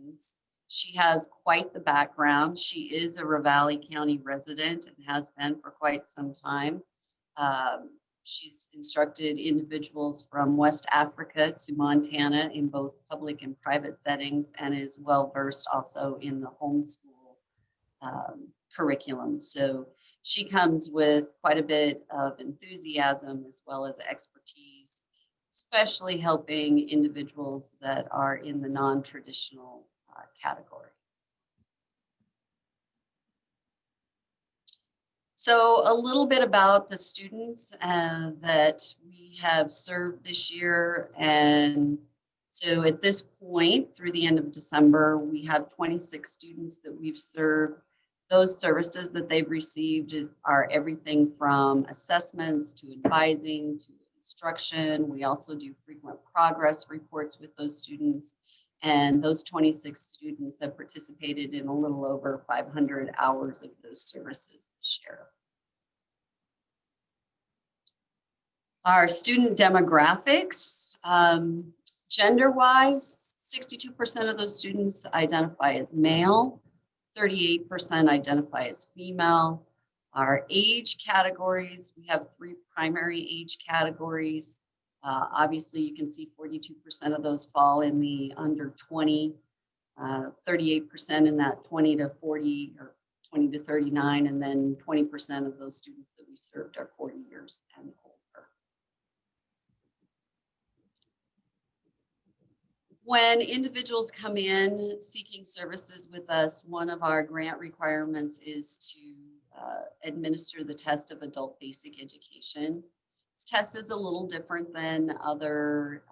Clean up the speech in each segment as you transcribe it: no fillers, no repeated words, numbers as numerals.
students. She has quite the background. She is a Ravalli County resident and has been for quite some time. She's instructed individuals from West Africa to Montana in both public and private settings, and is well versed also in the homeschool curriculum. So she comes with quite a bit of enthusiasm as well as expertise, especially helping individuals that are in the non-traditional category. So a little bit about the students that we have served this year. And so at this point, through the end of December, we have 26 students that we've served. Those services that they've received are everything from assessments to advising to instruction. We also do frequent progress reports with those students. And those 26 students have participated in a little over 500 hours of those services this year. Our student demographics, gender-wise, 62% of those students identify as male, 38% identify as female. Our age categories, we have 3 primary age categories. Obviously, you can see 42% of those fall in the under 20, 38% in that 20 to 40 or 20 to 39, and then 20% of those students that we served are 40 years and older. When individuals come in seeking services with us, one of our grant requirements is to administer the test of adult basic education. This test is a little different than other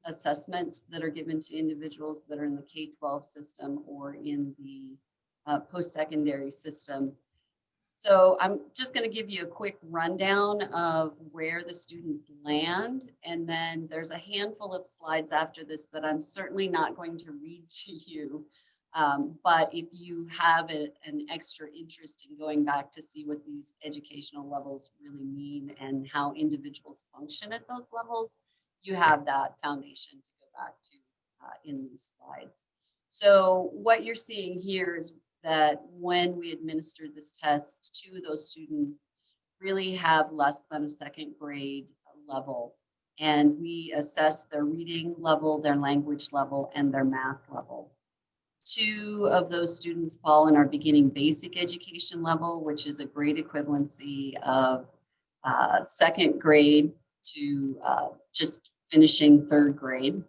assessments that are given to individuals that are in the K-12 system or in the post-secondary system. So I'm just going to give you a quick rundown of where the students land, and then there's a handful of slides after this that I'm certainly not going to read to you. But if you have an extra interest in going back to see what these educational levels really mean and how individuals function at those levels, you have that foundation to go back to in these slides. So what you're seeing here is that when we administered this test to those students really have less than a second grade level. And we assess their reading level, their language level, and their math level. 2 of those students fall in our beginning basic education level, which is a grade equivalency of second grade to just finishing 3rd grade.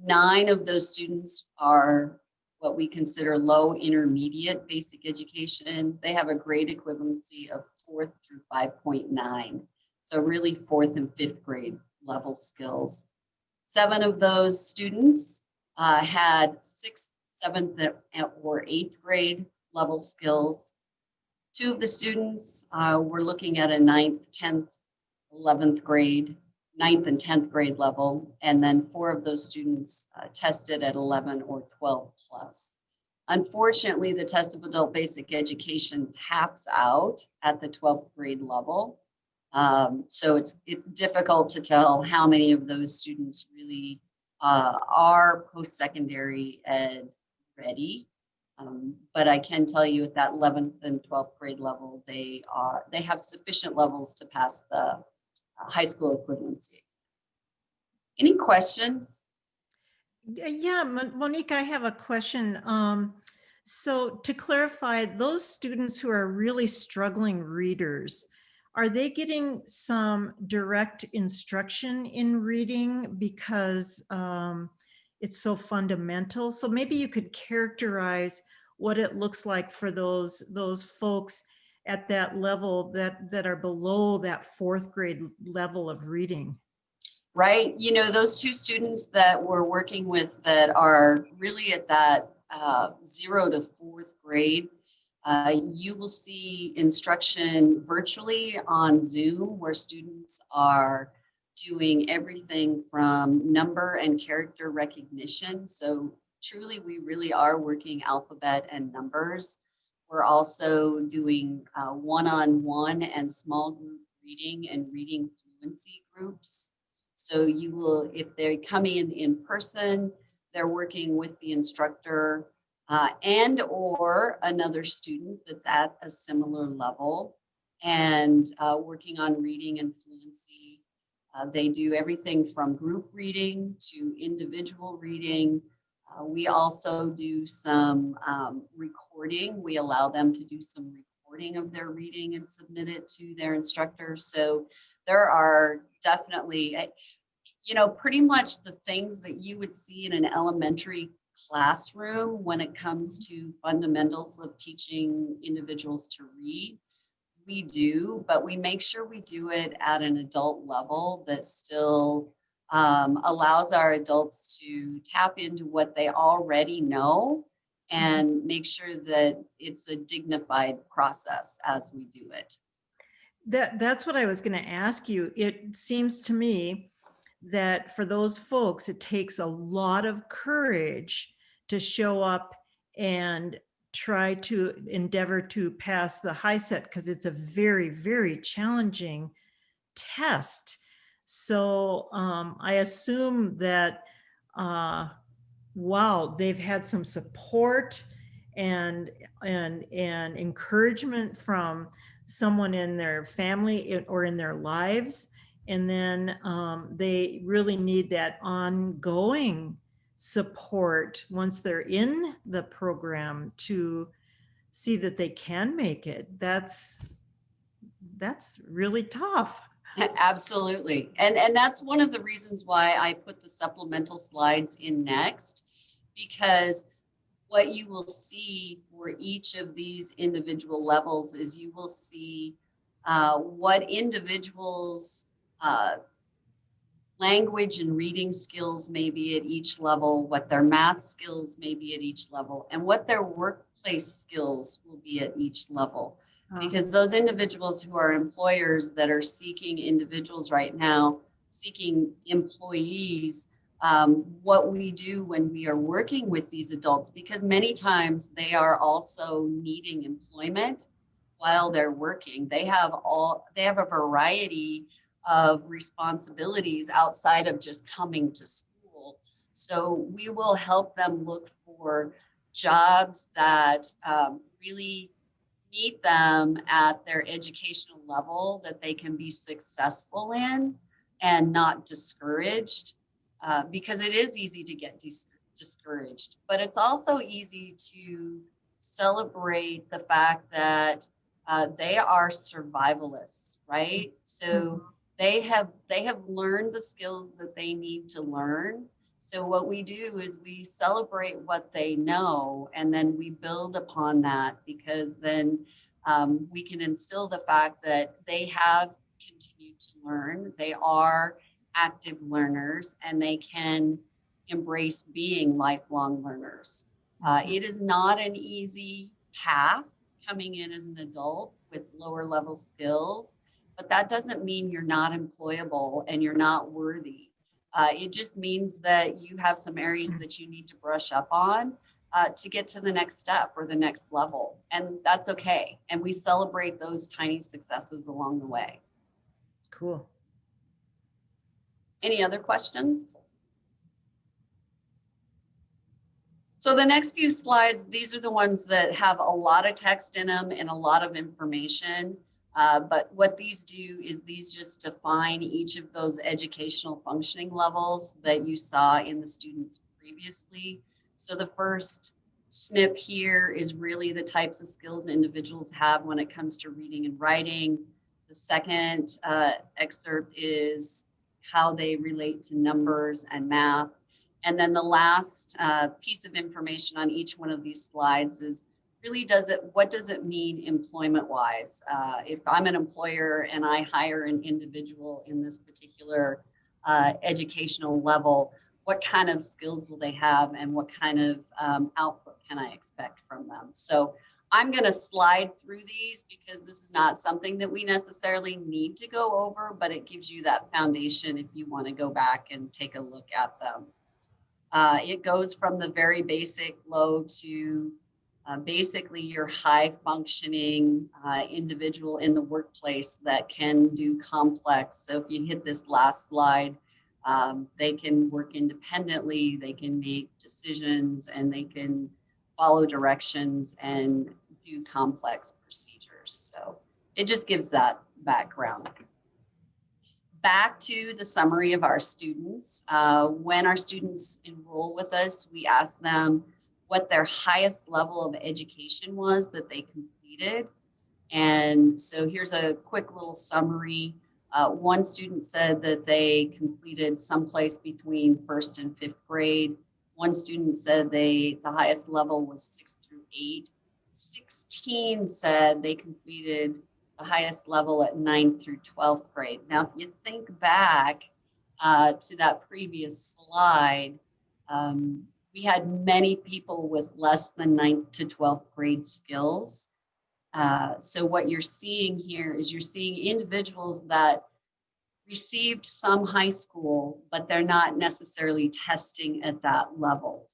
9 of those students are what we consider low intermediate basic education. They have a grade equivalency of 4th through 5.9. So really 4th and 5th grade level skills. 7 of those students had 6th, 7th, or 8th grade level skills. 2 of the students were looking at a 9th, 10th, 11th grade, 9th and 10th grade level, and then 4 of those students tested at 11 or 12 plus. Unfortunately, the test of adult basic education taps out at the 12th grade level. So it's difficult to tell how many of those students really are post-secondary ed ready. But I can tell you at that 11th and 12th grade level, they have sufficient levels to pass the high school equivalency. Any questions? Yeah, Monique, I have a question. So to clarify, those students who are really struggling readers, are they getting some direct instruction in reading because it's so fundamental? So maybe you could characterize what it looks like for those folks at that level that are below that 4th grade level of reading. Right. You know, those 2 students that we're working with that are really at that 0 to 4th grade, you will see instruction virtually on Zoom where students are doing everything from number and character recognition. So truly, we really are working alphabet and numbers. We're also doing one-on-one and small group reading and reading fluency groups. So you will, if they come in person, they're working with the instructor and or another student that's at a similar level, and working on reading and fluency. They do everything from group reading to individual reading. We also do some recording. We allow them to do some recording of their reading and submit it to their instructor. So there are definitely, pretty much the things that you would see in an elementary classroom when it comes to fundamentals of teaching individuals to read. We do, but we make sure we do it at an adult level that still allows our adults to tap into what they already know and make sure that it's a dignified process as we do it. That's what I was going to ask you. It seems to me that for those folks, it takes a lot of courage to show up and try to endeavor to pass the high set, because it's a very, very challenging test. So I assume that, wow, they've had some support and encouragement from someone in their family or in their lives. And then they really need that ongoing support once they're in the program to see that they can make it. That's really tough. Absolutely. And that's one of the reasons why I put the supplemental slides in next, because what you will see for each of these individual levels is you will see what individuals' language and reading skills may be at each level, what their math skills may be at each level, and what their workplace skills will be at each level. Because those individuals who are employers that are seeking individuals right now, seeking employees, what we do when we are working with these adults, because many times they are also needing employment while they're working. They have a variety of responsibilities outside of just coming to school. So we will help them look for jobs that really meet them at their educational level, that they can be successful in and not discouraged, because it is easy to get discouraged, but it's also easy to celebrate the fact that they are survivalists, right? So they have learned the skills that they need to learn. So what we do is we celebrate what they know, and then we build upon that, because then we can instill the fact that they have continued to learn. They are active learners, and they can embrace being lifelong learners. It is not an easy path coming in as an adult with lower level skills, but that doesn't mean you're not employable and you're not worthy. It just means that you have some areas that you need to brush up on to get to the next step or the next level. And that's okay. And we celebrate those tiny successes along the way. Cool. Any other questions? So the next few slides, these are the ones that have a lot of text in them and a lot of information. But what these do is these just define each of those educational functioning levels that you saw in the students previously. So the first snip here is really the types of skills individuals have when it comes to reading and writing. The second excerpt is how they relate to numbers and math. And then the last piece of information on each one of these slides is really what does it mean employment wise? If I'm an employer and I hire an individual in this particular educational level, what kind of skills will they have and what kind of output can I expect from them? So I'm going to slide through these because this is not something that we necessarily need to go over, but it gives you that foundation if you want to go back and take a look at them. It goes from the very basic low to basically your high functioning individual in the workplace that can do complex. So if you hit this last slide, They can work independently, they can make decisions, and they can follow directions and do complex procedures. So it just gives that background. Back to the summary of our students. When our students enroll with us, we ask them what their highest level of education was that they completed. And so here's a quick little summary. One student said that they completed someplace between 1st and 5th grade. One student said the highest level was 6 through 8. 16 said they completed the highest level at 9th through 12th grade. Now, if you think back to that previous slide, we had many people with less than 9th to 12th grade skills. So what you're seeing here is you're seeing individuals that received some high school, but they're not necessarily testing at that level.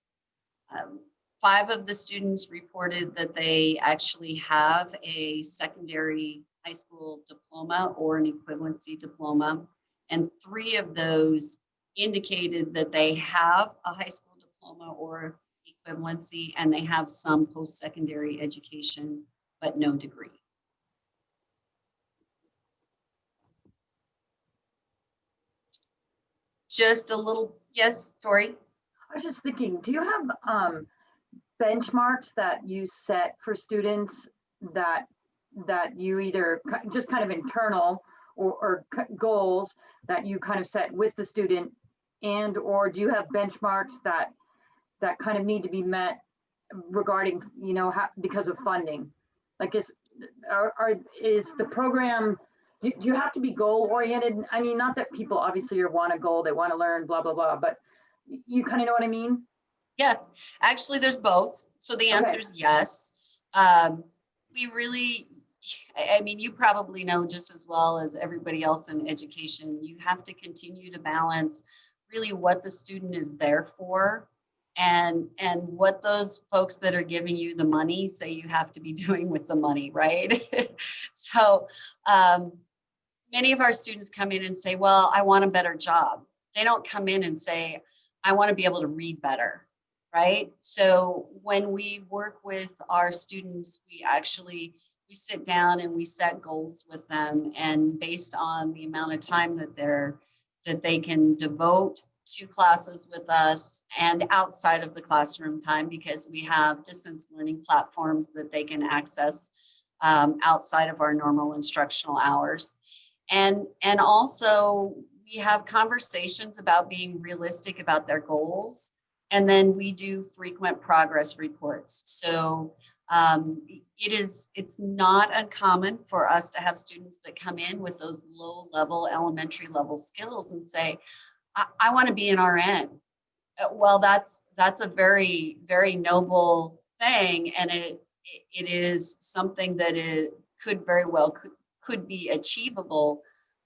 5 of the students reported that they actually have a secondary high school diploma or an equivalency diploma, and 3 of those indicated that they have a high school diploma or equivalency, and they have some post-secondary education, but no degree. Just a little, yes, Tori? I was just thinking, do you have benchmarks that you set for students that you either just kind of internal or goals that you kind of set with the student, and or do you have benchmarks that kind of need to be met regarding, you know, because of funding? Like is the program, do you have to be goal oriented? I mean, not that people obviously want a goal, they want to learn, blah, blah, blah, but you kind of know what I mean? Yeah, actually there's both. So the answer is yes. We really, I mean, you probably know just as well as everybody else in education, you have to continue to balance really what the student is there for and what those folks that are giving you the money say you have to be doing with the money, right? So many of our students come in and say, well, I want a better job. They don't come in and say, I want to be able to read better, right? So when we work with our students, we sit down and we set goals with them, and based on the amount of time that they can devote to classes with us and outside of the classroom time, because we have distance learning platforms that they can access outside of our normal instructional hours. And also we have conversations about being realistic about their goals. And then we do frequent progress reports. So it's not uncommon for us to have students that come in with those low level, elementary level skills and say, I want to be an RN. Well, that's a very, very noble thing. And it is something that it could very well could be achievable,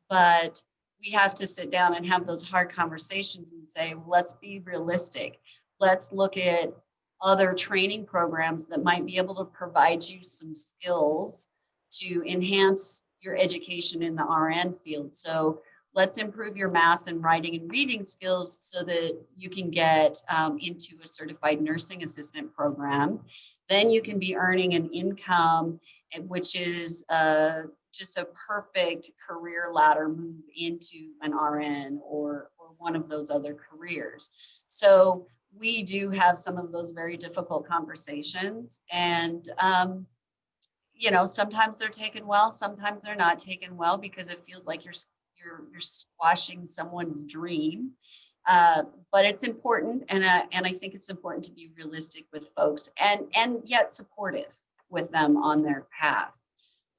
but we have to sit down and have those hard conversations and say, let's be realistic. Let's look at other training programs that might be able to provide you some skills to enhance your education in the RN field. So let's improve your math and writing and reading skills so that you can get into a certified nursing assistant program. Then you can be earning an income, which is just a perfect career ladder move into an RN or one of those other careers. So we do have some of those very difficult conversations, and you know, sometimes they're taken well, sometimes they're not taken well, because it feels like you're squashing someone's dream. But it's important, and I think it's important to be realistic with folks and yet supportive with them on their path.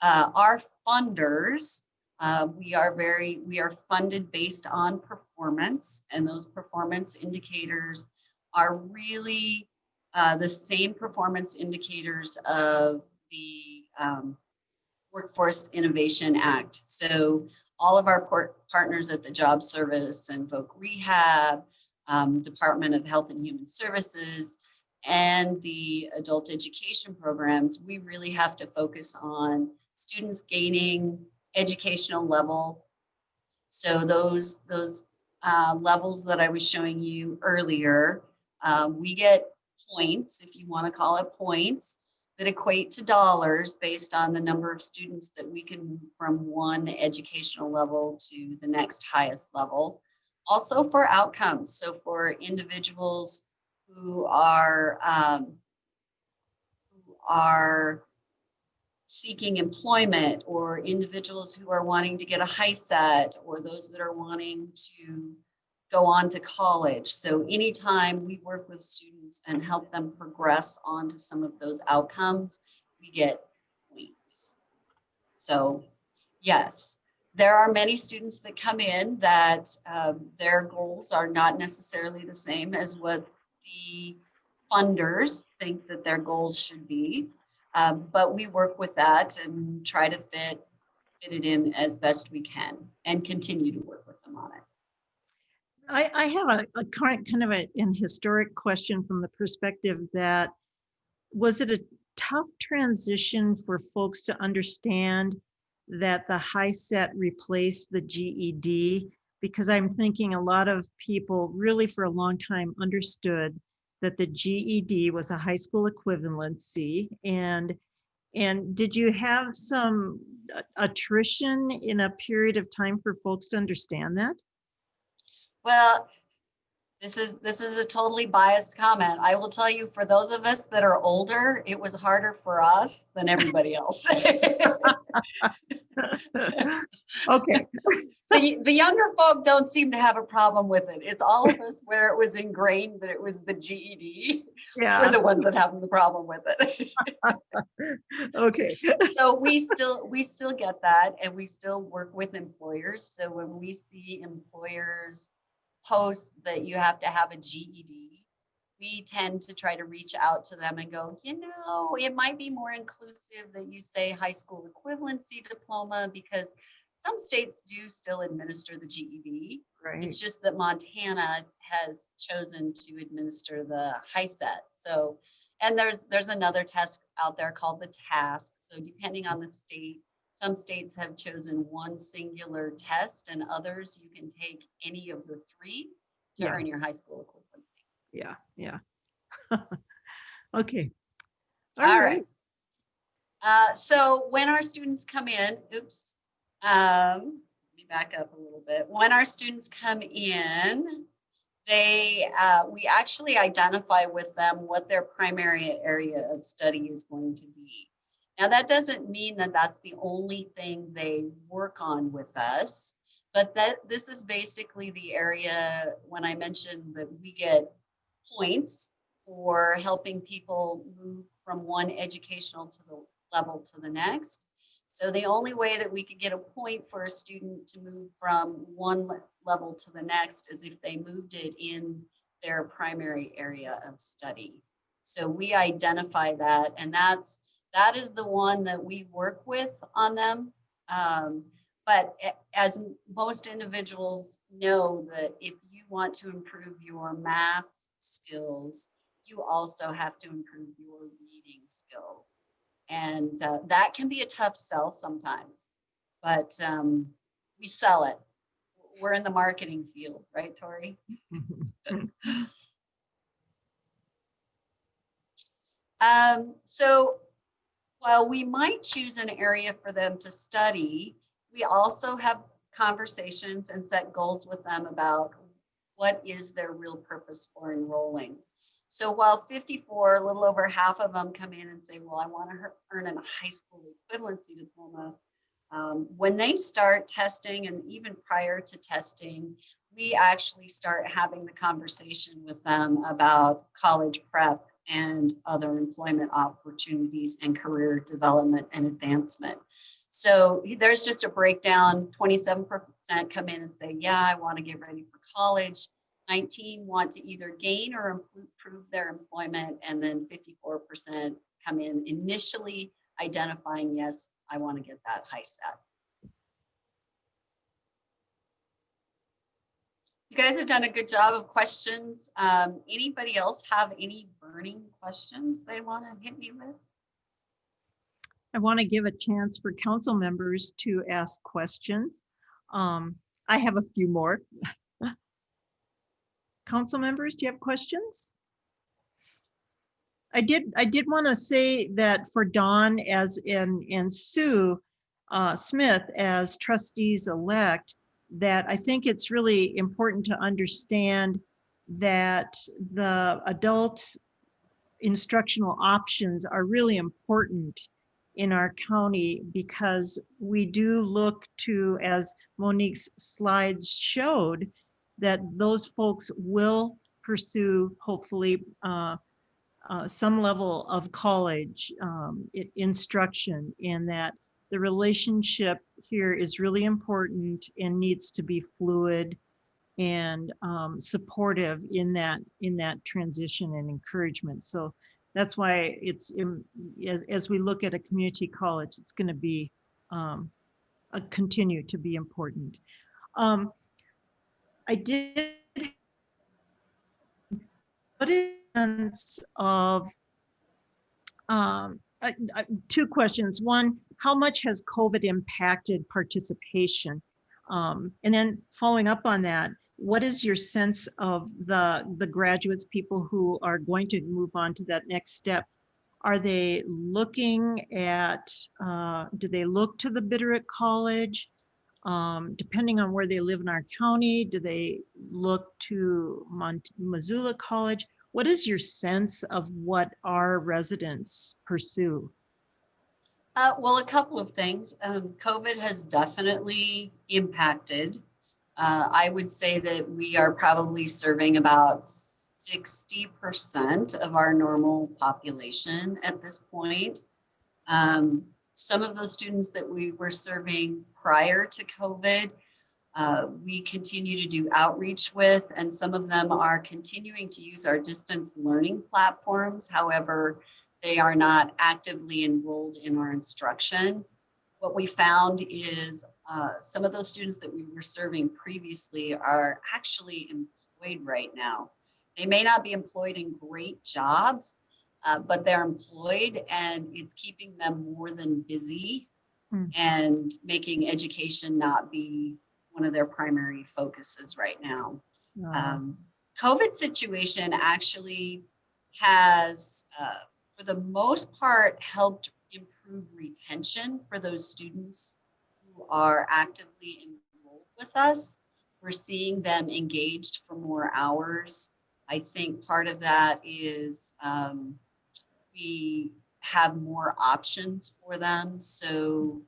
Our funders, we are funded based on performance, and those performance indicators are really the same performance indicators of the Workforce Innovation Act. So all of our partners at the Job Service and Voc Rehab, Department of Health and Human Services, and the adult education programs, we really have to focus on students gaining educational level. So those levels that I was showing you earlier, we get points, if you want to call it points, that equate to dollars based on the number of students that we can move from one educational level to the next highest level. Also for outcomes, so for individuals who are seeking employment, or individuals who are wanting to get a high set, or those that are wanting to go on to college. So anytime we work with students and help them progress onto some of those outcomes, we get points. So yes, there are many students that come in that their goals are not necessarily the same as what the funders think that their goals should be. But we work with that and try to fit it in as best we can and continue to work with them on it. I have a current kind of an historic question from the perspective that, was it a tough transition for folks to understand that the high set replaced the GED? Because I'm thinking a lot of people really for a long time understood that the GED was a high school equivalency. And did you have some attrition in a period of time for folks to understand that? Well, this is a totally biased comment. I will tell you, for those of us that are older, it was harder for us than everybody else. Okay. The younger folk don't seem to have a problem with it. It's all of us where it was ingrained that it was the GED. Yeah. We're the ones that have the problem with it. Okay. So we still get that, and we still work with employers. So when we see employers post that you have to have a GED, we tend to try to reach out to them and go, it might be more inclusive that you say high school equivalency diploma, because some states do still administer the GED. Right. It's just that Montana has chosen to administer the high set. So, and there's another test out there called the TASC. So depending on the state, some states have chosen one singular test, and others you can take any of the three to earn your high school equivalency. Yeah. Okay. All right. So when our students come in, let me back up a little bit. When our students come in, we actually identify with them what their primary area of study is going to be. Now, that doesn't mean that that's the only thing they work on with us, but this is basically the area when I mentioned that we get points for helping people move from one educational level to the next. So the only way that we could get a point for a student to move from one level to the next is if they moved it in their primary area of study. So we identify that, and that is the one that we work with on them. But as most individuals know, that if you want to improve your math skills, you also have to improve your reading skills. And that can be a tough sell sometimes, but we sell it. We're in the marketing field, right, Tori? So while we might choose an area for them to study, we also have conversations and set goals with them about what is their real purpose for enrolling. So while 54, a little over half of them come in and say, well, I want to earn a high school equivalency diploma. When they start testing, and even prior to testing, we actually start having the conversation with them about college prep and other employment opportunities and career development and advancement. So there's just a breakdown. 27% come in and say, yeah, I want to get ready for college. 19 want to either gain or improve their employment, and then 54% come in initially identifying, yes, I want to get that high set. You guys have done a good job of questions. Anybody else have any burning questions they want to hit me with? I want to give a chance for council members to ask questions. I have a few more. Council members, do you have questions? I did want to say that for Dawn and Sue Smith as trustees elect, that I think it's really important to understand that the adult instructional options are really important in our county, because we do look to, as Monique's slides showed, that those folks will pursue, hopefully, some level of college instruction, and that the relationship here is really important and needs to be fluid and supportive in that transition and encouragement. So that's why it's as we look at a community college, it's going to be continue to be important. I did put a sense of two questions. One, how much has COVID impacted participation? And then following up on that, what is your sense of the graduates, people who are going to move on to that next step? Are they looking at, do they look to the Bitterroot College? Depending on where they live in our county, do they look to Missoula College? What is your sense of what our residents pursue? Well, a couple of things. COVID has definitely impacted. I would say that we are probably serving about 60% of our normal population at this point. Some of those students that we were serving prior to COVID, we continue to do outreach with, and some of them are continuing to use our distance learning platforms. However, they are not actively enrolled in our instruction. What we found is some of those students that we were serving previously are actually employed right now. They may not be employed in great jobs, but they're employed, and it's keeping them more than busy and making education not be one of their primary focuses right now. COVID situation actually has, for the most part, helped improve retention for those students who are actively enrolled with us. We're seeing them engaged for more hours. I think part of that is we have more options for them, so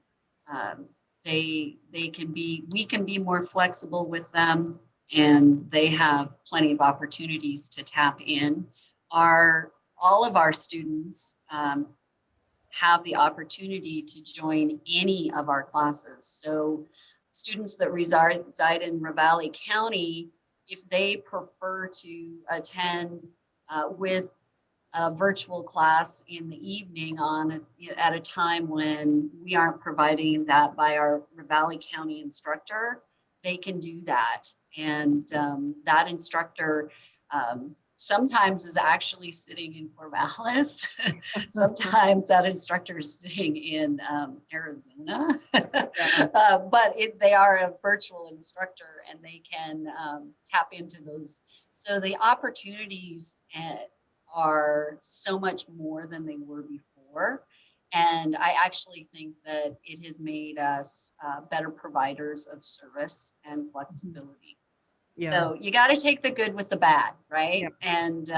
we can be more flexible with them, and they have plenty of opportunities to tap in. All of our students have the opportunity to join any of our classes. So students that reside in Ravalli County, if they prefer to attend with a virtual class in the evening at a time when we aren't providing that by our Ravalli County instructor, they can do that. And that instructor sometimes is actually sitting in Corvallis. Sometimes that instructor is sitting in Arizona. But they are a virtual instructor, and they can tap into those. So the opportunities are so much more than they were before. And I actually think that it has made us better providers of service and flexibility. Yeah. So you got to take the good with the bad, right? Yep. And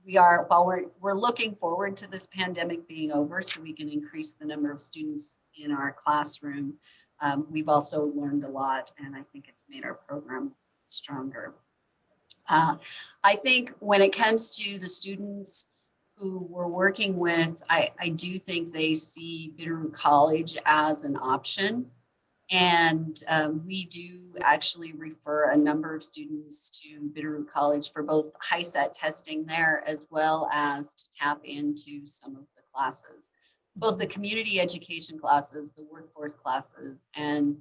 while we're looking forward to this pandemic being over so we can increase the number of students in our classroom, we've also learned a lot, and I think it's made our program stronger. I think when it comes to the students who we're working with, I do think they see Bitterroot College as an option. And we do actually refer a number of students to Bitterroot College for both HiSET testing there, as well as to tap into some of the classes, both the community education classes, the workforce classes, and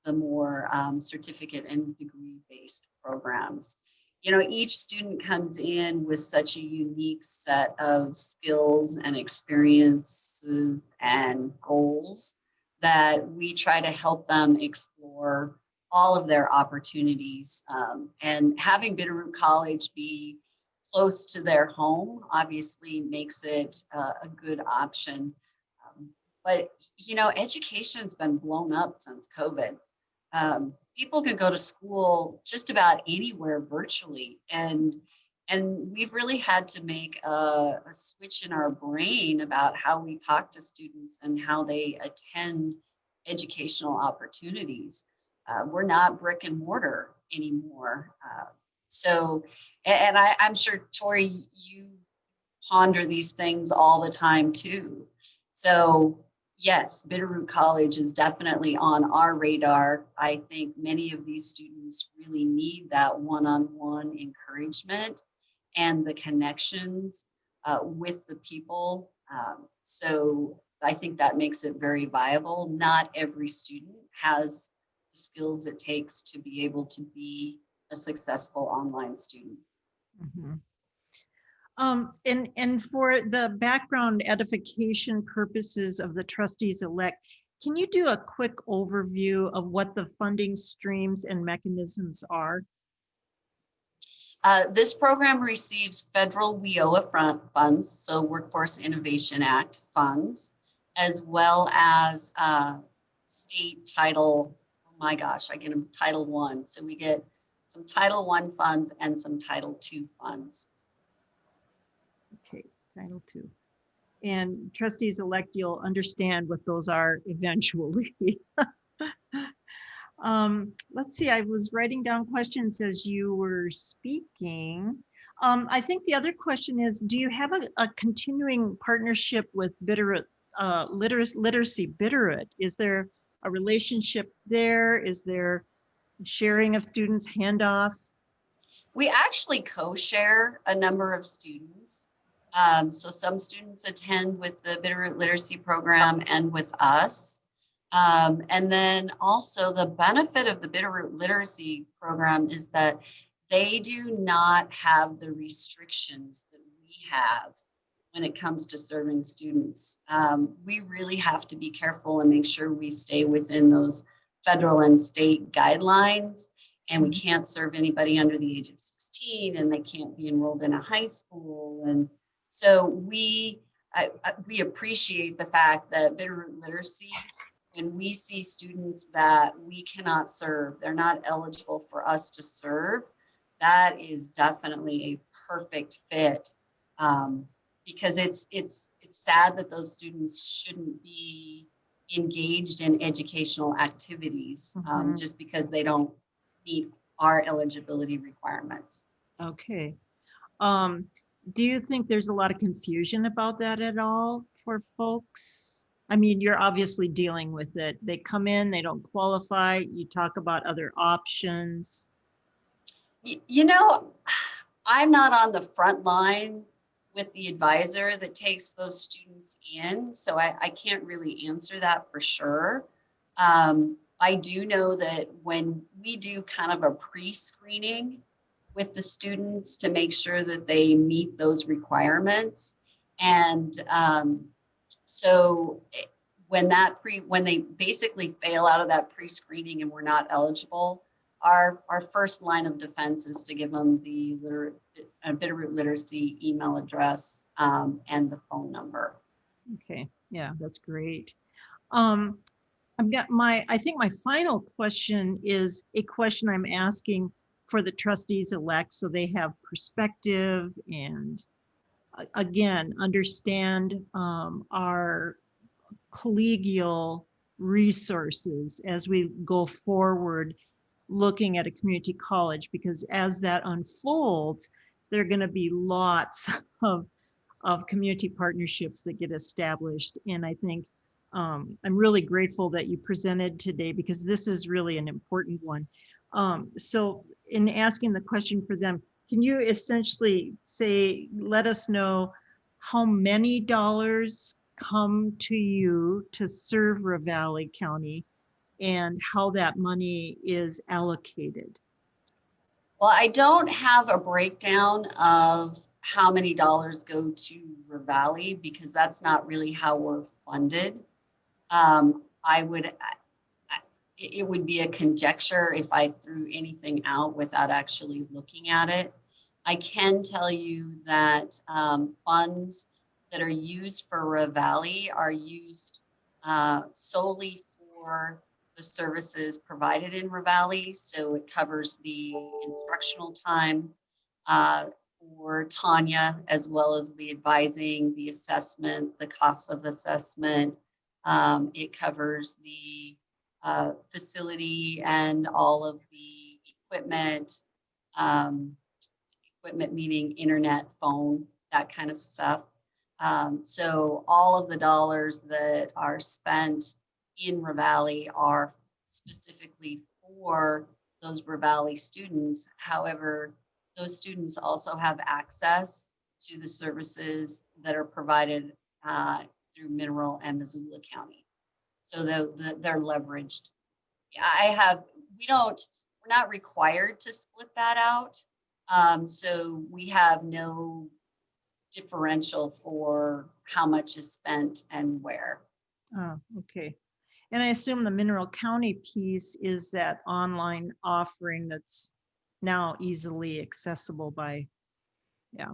the more certificate and degree-based programs. You know, each student comes in with such a unique set of skills and experiences and goals that we try to help them explore all of their opportunities. And having Bitterroot College be close to their home obviously makes it a good option. But, you know, education's been blown up since COVID. People can go to school just about anywhere virtually. And we've really had to make a switch in our brain about how we talk to students and how they attend educational opportunities. We're not brick and mortar anymore. I'm sure, Tori, you ponder these things all the time too. So yes, Bitterroot College is definitely on our radar. I think many of these students really need that one-on-one encouragement and the connections with the people. So I think that makes it very viable. Not every student has the skills it takes to be able to be a successful online student. Mhm. And for the background edification purposes of the trustees elect, can you do a quick overview of what the funding streams and mechanisms are? This program receives federal WIOA funds, so Workforce Innovation Act funds, as well as state title, oh my gosh, I get them Title I. So we get some Title I funds and some Title II funds. Okay, Title II. And trustees elect, you'll understand what those are eventually. Let's see, I was writing down questions as you were speaking. I think the other question is, do you have a continuing partnership with Bitterroot, Literacy Bitterroot? Is there a relationship there? Is there sharing of students, handoff? We actually co-share a number of students. So some students attend with the Bitterroot Literacy Program and with us. And then also the benefit of the Bitterroot Literacy Program is that they do not have the restrictions that we have when it comes to serving students. We really have to be careful and make sure we stay within those federal and state guidelines. And we can't serve anybody under the age of 16, and they can't be enrolled in a high school. And so we appreciate the fact that Bitterroot Literacy, when we see students that we cannot serve, they're not eligible for us to serve, that is definitely a perfect fit. Because it's sad that those students shouldn't be engaged in educational activities just because they don't meet our eligibility requirements. Okay. Do you think there's a lot of confusion about that at all for folks? I mean, you're obviously dealing with it. They come in, they don't qualify. You talk about other options. You know, I'm not on the front line with the advisor that takes those students in, so I can't really answer that for sure. I do know that when we do kind of a pre-screening with the students to make sure that they meet those requirements. And so when they basically fail out of that pre-screening and we're not eligible, our first line of defense is to give them the Bitterroot Literacy email address and the phone number. Okay, yeah, that's great. I think my final question is a question I'm asking for the trustees elect so they have perspective and again, understand our collegial resources as we go forward looking at a community college, because as that unfolds, there are going to be lots of community partnerships that get established. And I think I'm really grateful that you presented today because this is really an important one. So in asking the question for them, can you essentially say, let us know how many dollars come to you to serve Ravalli County and how that money is allocated? Well, I don't have a breakdown of how many dollars go to Ravalli because that's not really how we're funded. it would be a conjecture if I threw anything out without actually looking at it. I can tell you that funds that are used for Ravalli are used solely for the services provided in Ravalli. So it covers the instructional time for Tanya, as well as the advising, the assessment, the cost of assessment. It covers the facility and all of the equipment, equipment meaning internet, phone, that kind of stuff. So all of the dollars that are spent in Ravalli are specifically for those Ravalli students. However, those students also have access to the services that are provided through Mineral and Missoula County. So they're leveraged. We're not required to split that out. So we have no differential for how much is spent and where. Oh, okay. And I assume the Mineral County piece is that online offering that's now easily accessible by, yeah.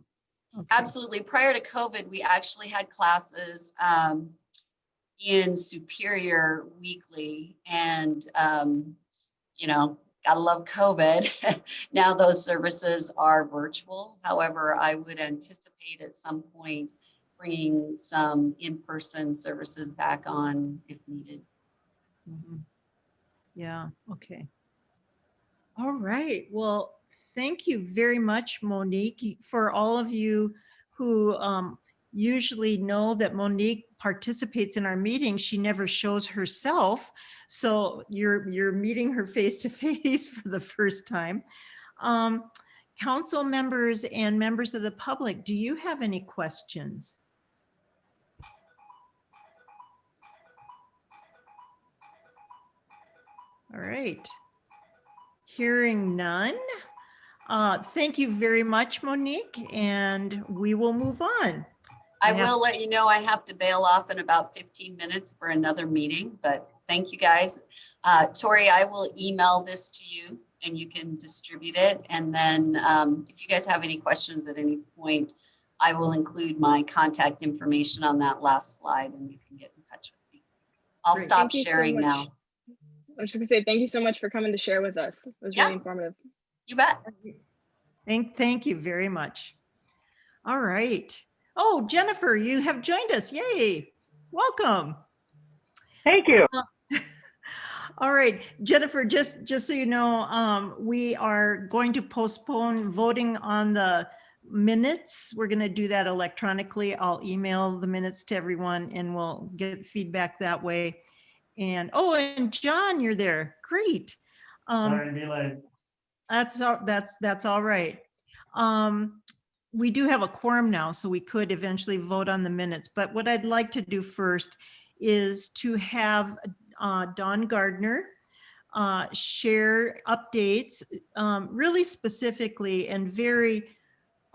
Okay. Absolutely. Prior to COVID, we actually had classes in Superior weekly, and gotta love COVID. Now those services are virtual. However, I would anticipate at some point bringing some in-person services back on if needed. Mhm. Yeah, okay. All right. Well, thank you very much, Monique. For all of you who usually know that Monique participates in our meetings, she never shows herself. So you're meeting her face to face for the first time. Council members and members of the public, do you have any questions? All right. Hearing none. Thank you very much, Monique, and we will move on. I will let you know I have to bail off in about 15 minutes for another meeting, but thank you guys. Tori, I will email this to you and you can distribute it. And then if you guys have any questions at any point, I will include my contact information on that last slide and you can get in touch with me. I'll Great. stop Thank you so sharing much. now. I was just gonna say, thank you so much for coming to share with us. It was Yeah. really informative. You bet. Thank you very much. All right. Oh, Jennifer, you have joined us. Yay. Welcome. Thank you. All right, Jennifer, just so you know, we are going to postpone voting on the minutes. We're going to do that electronically. I'll email the minutes to everyone and we'll get feedback that way. And oh, and John, you're there. Great. Sorry to be late. That's all right. We do have a quorum now, so we could eventually vote on the minutes. But what I'd like to do first is to have Dawn Gardner share updates, really specifically and very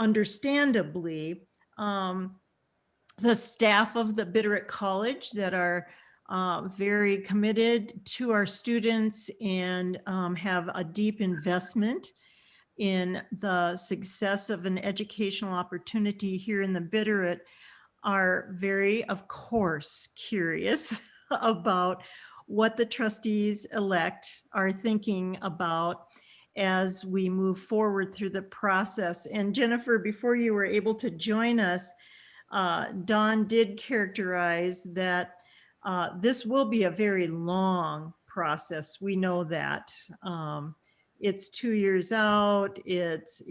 understandably, the staff of the Bitterroot College that are very committed to our students and have a deep investment in the success of an educational opportunity here in the Bitterroot, are very, of course, curious about what the trustees-elect are thinking about as we move forward through the process. And Jennifer, before you were able to join us, Dawn did characterize that this will be a very long process. We know that. It's 2 years out. It's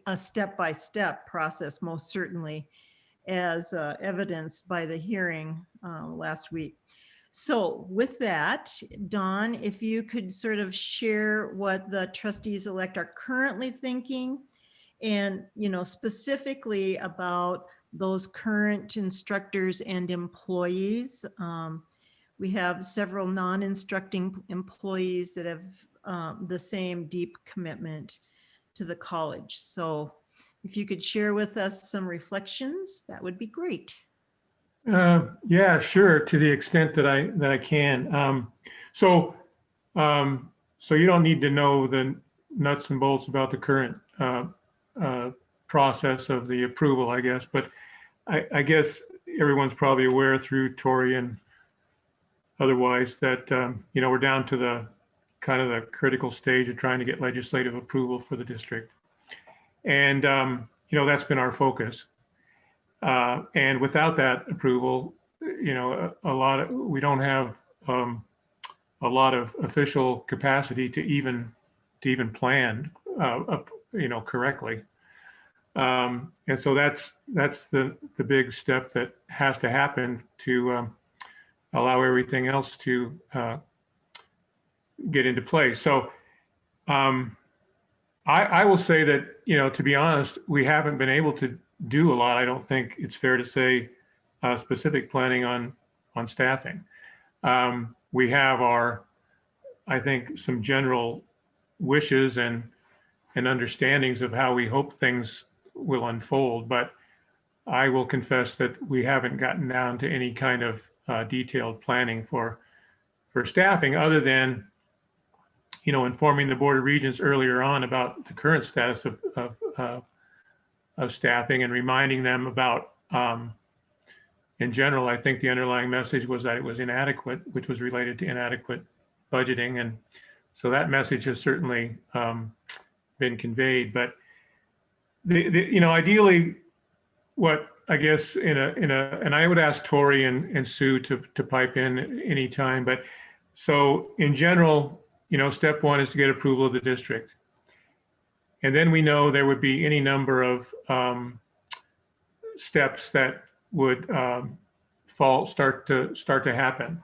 a step-by-step process, most certainly, as evidenced by the hearing last week. So with that, Dawn, if you could sort of share what the trustees-elect are currently thinking, and specifically about those current instructors and employees. We have several non-instructing employees that have the same deep commitment to the college. So if you could share with us some reflections, that would be great. Yeah, sure. To the extent that I can. So, so you don't need to know the nuts and bolts about the current process of the approval, I guess. But I guess everyone's probably aware through Tori and otherwise that, we're down to the kind of the critical stage of trying to get legislative approval for the district. And, that's been our focus. And without that approval, we don't have a lot of official capacity to even plan, correctly. And so that's the big step that has to happen to allow everything else to get into place. So I will say that, to be honest, we haven't been able to do a lot. I don't think it's fair to say specific planning on staffing. We have I think, some general wishes and understandings of how we hope things will unfold, but I will confess that we haven't gotten down to any kind of detailed planning for staffing, other than, informing the Board of Regents earlier on about the current status of staffing and reminding them about, in general, I think the underlying message was that it was inadequate, which was related to inadequate budgeting. And so that message has certainly been conveyed. But ideally, what I guess and I would ask Tori and Sue to pipe in anytime. But so in general, step one is to get approval of the district. And then we know there would be any number of steps that would start to happen.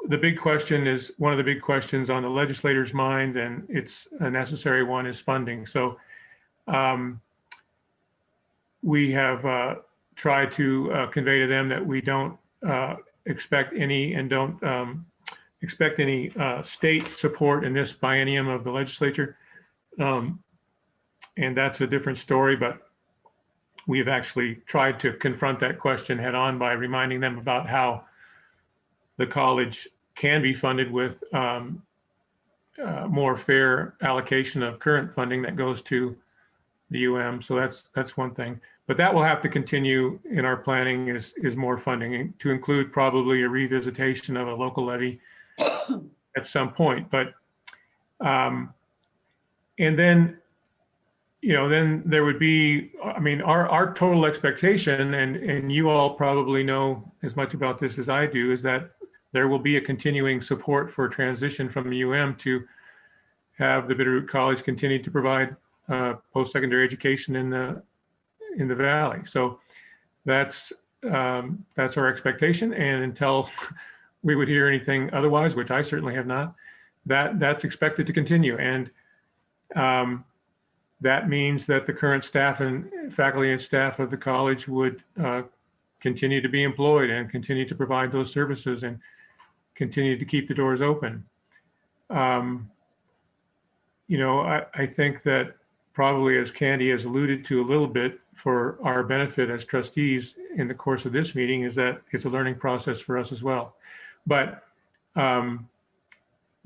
The big question is, one of the big questions on the legislator's mind, and it's a necessary one, is funding. So we have tried to convey to them that we don't expect any and don't expect any state support in this biennium of the legislature. And that's a different story, but we have actually tried to confront that question head on by reminding them about how the college can be funded with more fair allocation of current funding that goes to the UM. So that's one thing. But that will have to continue in our planning, is more funding, to include probably a revisitation of a local levy at some point. But and then then there would be, our total expectation, and you all probably know as much about this as I do, is that there will be a continuing support for transition from the UM to have the Bitterroot College continue to provide post-secondary education in the Valley. So that's our expectation. And until we would hear anything otherwise, which I certainly have not, that's expected to continue. And that means that the current staff and faculty and staff of the college would continue to be employed and continue to provide those services and continue to keep the doors open. I think that probably, as Candy has alluded to a little bit, for our benefit as trustees in the course of this meeting, is that it's a learning process for us as well. But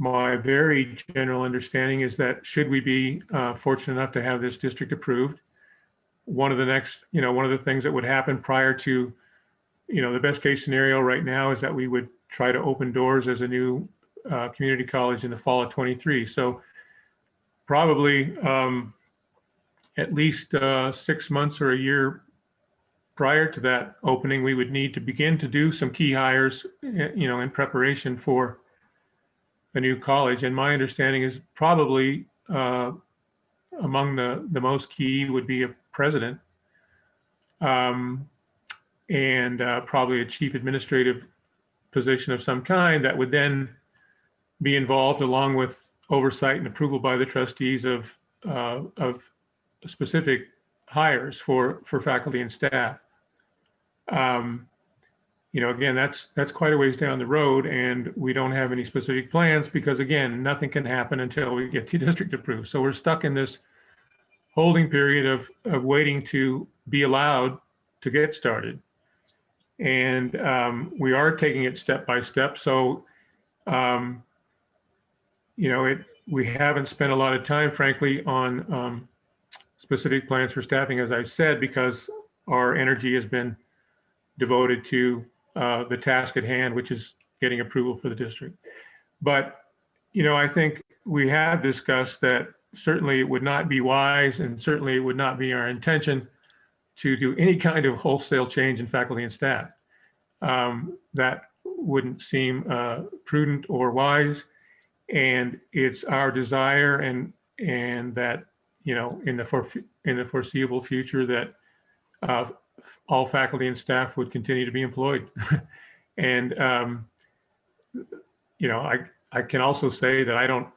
my very general understanding is that should we be fortunate enough to have this district approved, one of the things that would happen prior to, the best case scenario right now is that we would try to open doors as a new community college in the fall of 23. So probably at least 6 months or a year prior to that opening, we would need to begin to do some key hires, in preparation for a new college. And my understanding is probably among the most key would be a president, and probably a chief administrative position of some kind that would then be involved, along with oversight and approval by the trustees of specific hires for faculty and staff. Again, that's quite a ways down the road, and we don't have any specific plans because, again, nothing can happen until we get the district approved. So we're stuck in this holding period of waiting to be allowed to get started. And we are taking it step by step. So, we haven't spent a lot of time, frankly, on specific plans for staffing, as I've said, because our energy has been devoted to the task at hand, which is getting approval for the district. But, I think we have discussed that certainly it would not be wise, and certainly it would not be our intention to do any kind of wholesale change in faculty and staff. That wouldn't seem prudent or wise. And it's our desire and that, in the foreseeable future, that all faculty and staff would continue to be employed. And, I can also say that I don't,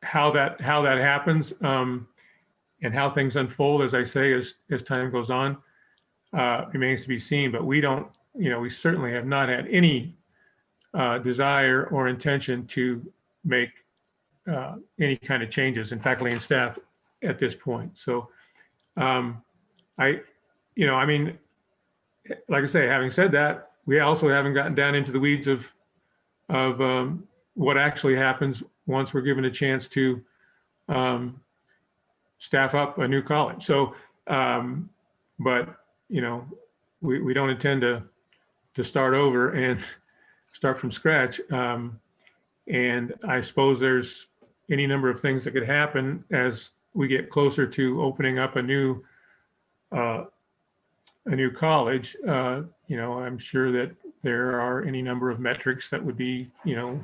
how that happens and how things unfold, as I say, as time goes on, remains to be seen. But we don't, we certainly have not had any desire or intention to make any kind of changes in faculty and staff at this point. So like I say, having said that, we also haven't gotten down into the weeds of what actually happens once we're given a chance to staff up a new college. So, but we don't intend to start over and start from scratch. And I suppose there's any number of things that could happen as we get closer to opening up a new college. I'm sure that there are any number of metrics that would be,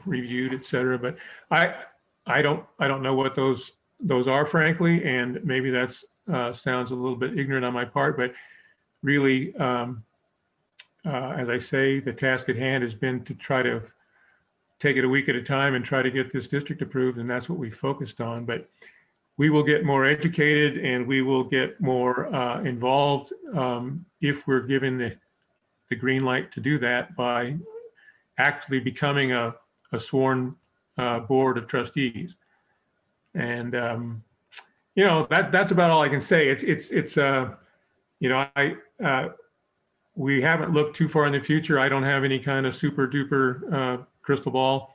reviewed, et cetera. But I don't know what those are, frankly, and maybe that's sounds a little bit ignorant on my part, but really, as I say, the task at hand has been to try to take it a week at a time and try to get this district approved, and that's what we focused on. But we will get more educated and we will get more involved if we're given the green light to do that by actually becoming a sworn board of trustees. And that's about all I can say. We haven't looked too far in the future. I don't have any kind of super duper crystal ball,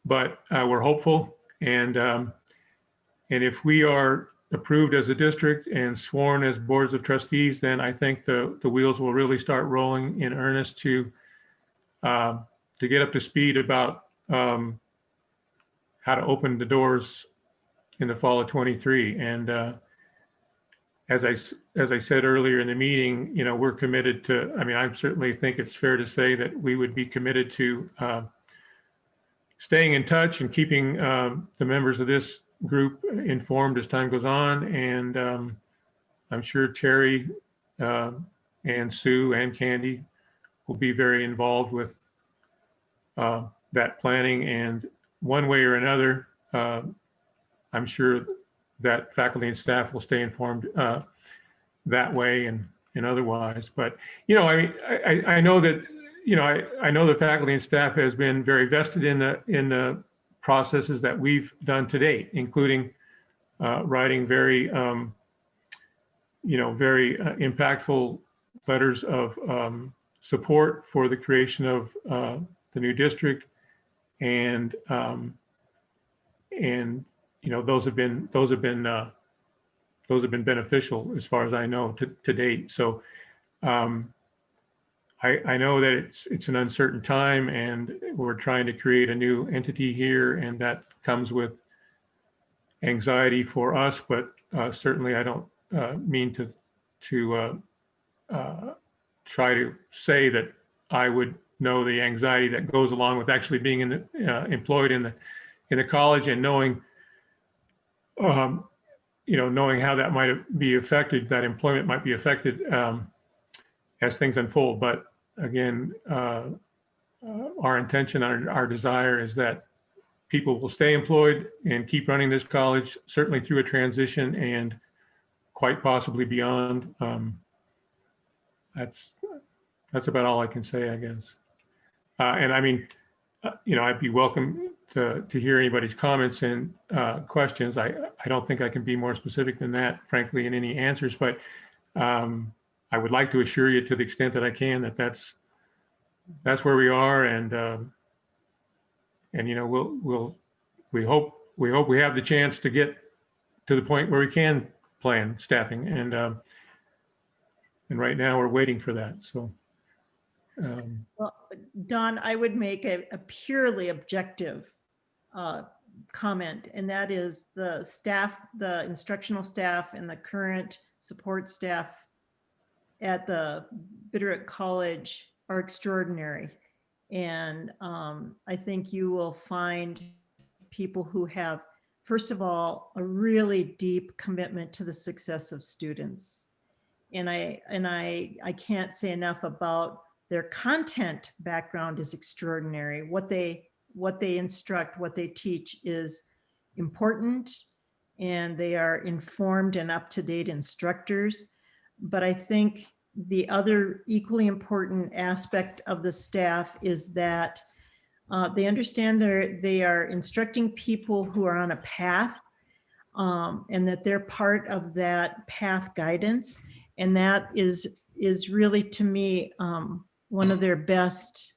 but we're hopeful. And if we are approved as a district and sworn as boards of trustees, then I think the wheels will really start rolling in earnest to get up to speed about how to open the doors in the fall of 23. And as I said earlier in the meeting, we're committed to, I certainly think it's fair to say that we would be committed to staying in touch and keeping the members of this group informed as time goes on. And I'm sure Terry and Sue and Candy will be very involved with that planning. And one way or another, I'm sure that faculty and staff will stay informed that way and otherwise. But, I know that, I know the faculty and staff has been very vested in the processes that we've done to date, including writing very, very impactful letters of support for the creation of the new district. And those have been beneficial as far as I know to date. So I know that it's an uncertain time and we're trying to create a new entity here, and that comes with anxiety for us, but certainly I don't mean to try to say that I would know the anxiety that goes along with actually being employed in the college and knowing knowing how that might be affected, that employment might be affected as things unfold. But again, our intention, our desire is that people will stay employed and keep running this college, certainly through a transition and quite possibly beyond. That's about all I can say, I guess. And I'd be welcome to hear anybody's comments and questions. I don't think I can be more specific than that, frankly, in any answers, but I would like to assure you to the extent that I can that that's where we are, and you know, we hope we have the chance to get to the point where we can plan staffing, and right now we're waiting for that. So. Well, Don, I would make a purely objective comment, and that is the staff, the instructional staff and the current support staff at the Bitterroot College are extraordinary. And I think you will find people who have, first of all, a really deep commitment to the success of students. And I can't say enough about their content background is extraordinary. What they instruct, what they teach is important, and they are informed and up-to-date instructors. But I think the other equally important aspect of the staff is that they understand they are instructing people who are on a path, and that they're part of that path guidance. And that is really, to me, one of their best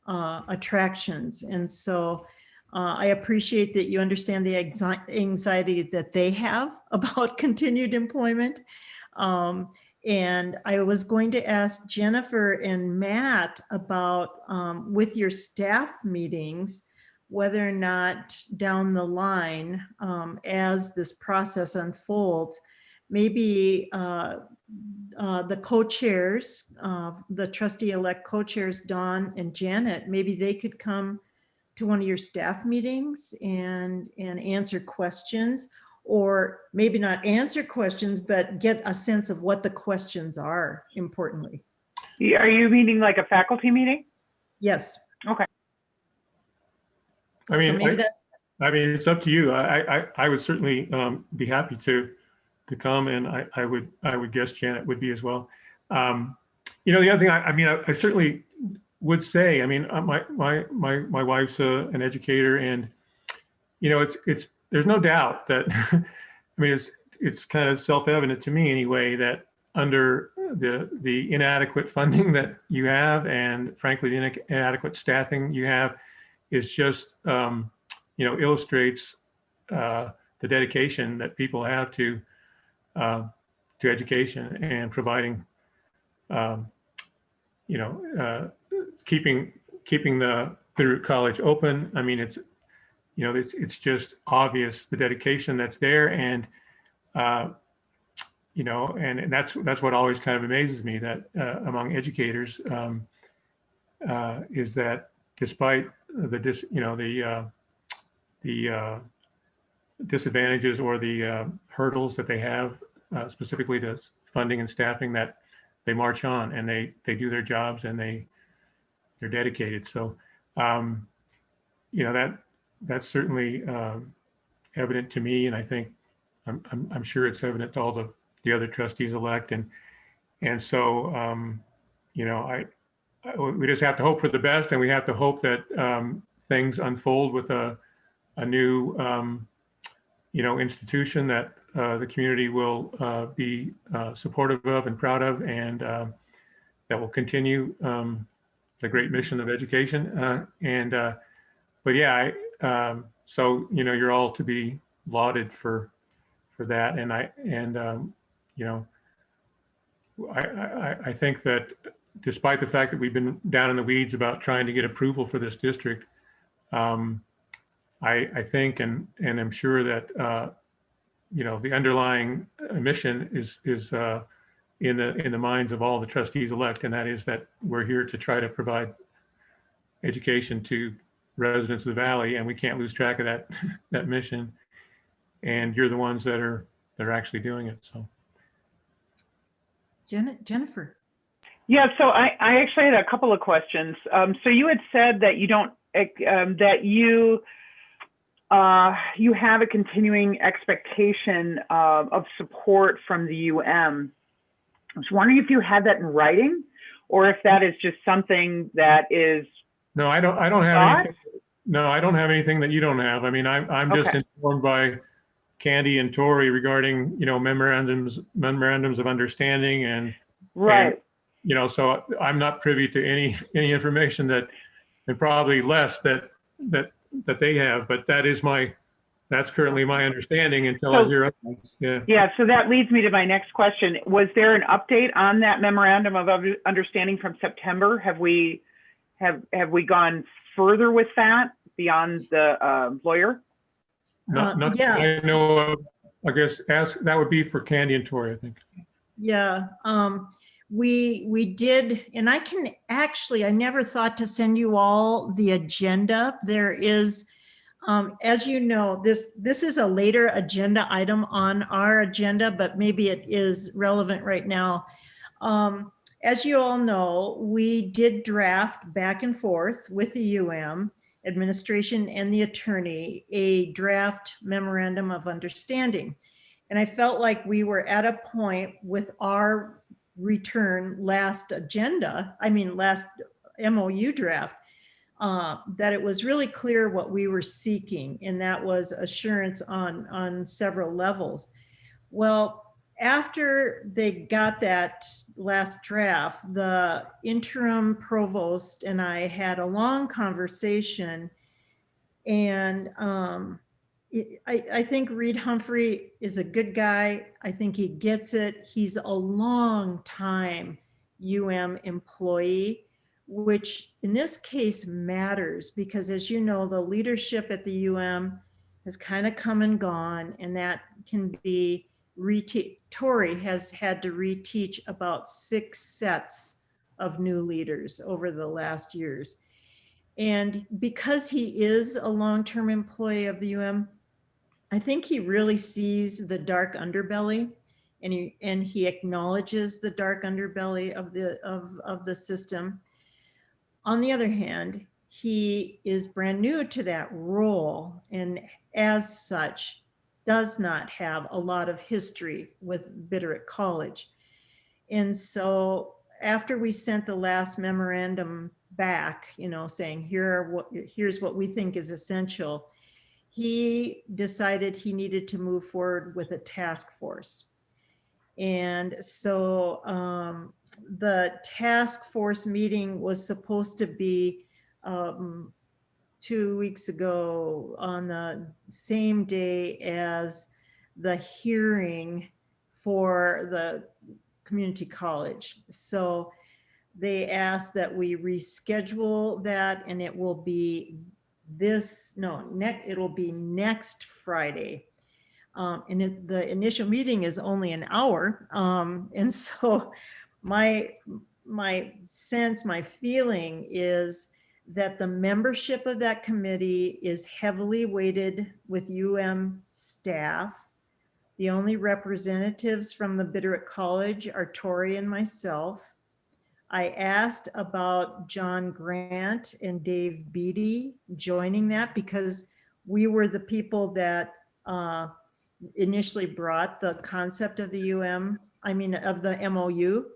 attractions. And so I appreciate that you understand the anxiety that they have about continued employment. And I was going to ask Jennifer and Matt about, with your staff meetings, whether or not down the line, as this process unfolds, maybe the co-chairs, the trustee-elect co-chairs, Dawn and Janet, maybe they could come to one of your staff meetings and answer questions, or maybe not answer questions, but get a sense of what the questions are, importantly. Are you meaning like a faculty meeting? Yes. Okay. I mean, So maybe I mean, it's up to you. I would certainly be happy to come, and I would guess Janet would be as well. You know, the other thing, I certainly would say, I mean, my wife's an educator, and you know, there's no doubt that I mean, it's kind of self-evident to me anyway that under the inadequate funding that you have, and frankly the inadequate staffing you have, is just you know, illustrates the dedication that people have to education and providing, you know, keeping the Bitterroot College open. I mean, it's, you know, it's just obvious the dedication that's there, and you know, and that's what always kind of amazes me, that among educators, is that despite the disadvantages or the hurdles that they have, specifically to funding and staffing, that they march on and they do their jobs, and they're dedicated. So, you know, that's certainly evident to me, and I think I'm sure it's evident to all the other trustees elect, and so you know, we just have to hope for the best, and we have to hope that things unfold with a new you know, institution that the community will be supportive of and proud of, and that will continue the great mission of education. But yeah, so you know, you're all to be lauded for that, and you know, I think that despite the fact that we've been down in the weeds about trying to get approval for this district, I think and I'm sure that you know, the underlying mission is in the minds of all the trustees elect, and that is that we're here to try to provide education to residents of the valley, and we can't lose track of that mission. And you're the ones that are actually doing it. So, Jennifer. Yeah, so I actually had a couple of questions. So you had said that you don't, that you have a continuing expectation of support from the UM. I was wondering if you had that in writing, or if that is just something that is. No, I don't have anything. No, I don't have anything that you don't have. I mean, I'm just Okay. informed by Candy and Tori regarding, you know, memorandums of understanding, and Right. So I'm not privy to any information that, and probably less that they have, but that's currently my understanding until I So- hear otherwise. Yeah. Yeah, so that leads me to my next question. Was there an update on that memorandum of understanding from September? Have we gone further with that beyond the lawyer? Not that yeah. I know of. I guess that would be for Candy and Tori, I think. Yeah, we did, and I never thought to send you all the agenda. There is, as you know, this is a later agenda item on our agenda, but maybe it is relevant right now. As you all know, we did draft back and forth with the UM administration and the attorney, a draft memorandum of understanding. And I felt like we were at a point with our last MOU draft, that it was really clear what we were seeking, and that was assurance on several levels. Well, after they got that last draft, the interim provost and I had a long conversation, and I think Reed Humphrey is a good guy. I think he gets it. He's a long time UM employee, which in this case matters because, as you know, the leadership at the UM has kind of come and gone, and that can be Tori has had to reteach about 6 sets of new leaders over the last years. And because he is a long-term employee of the UM, I think he really sees the dark underbelly, and he acknowledges the dark underbelly of the system. On the other hand, he is brand new to that role, and as such, does not have a lot of history with Bitterroot College. And so after we sent the last memorandum back, saying here's what we think is essential, he decided he needed to move forward with a task force. And so the task force meeting was supposed to be 2 weeks ago on the same day as the hearing for the community college. So they asked that we reschedule that, and it will be it'll be next Friday. And the initial meeting is only an hour. And so my sense, my feeling is that the membership of that committee is heavily weighted with UM staff. The only representatives from the Bitterroot College are Tori and myself. I asked about John Grant and Dave Beatty joining that because we were the people that initially brought the concept of the of the MOU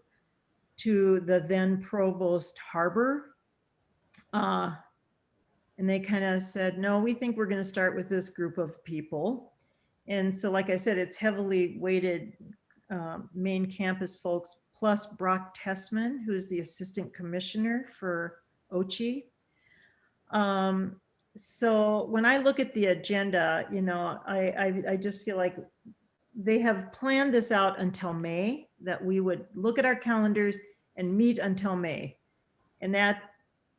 to the then Provost Harbor. And they kind of said, no, we think we're going to start with this group of people. And so, like I said, it's heavily weighted main campus folks, plus Brock Tessman, who is the assistant commissioner for OCHI. So when I look at the agenda, I just feel like they have planned this out until May, that we would look at our calendars and meet until May. And that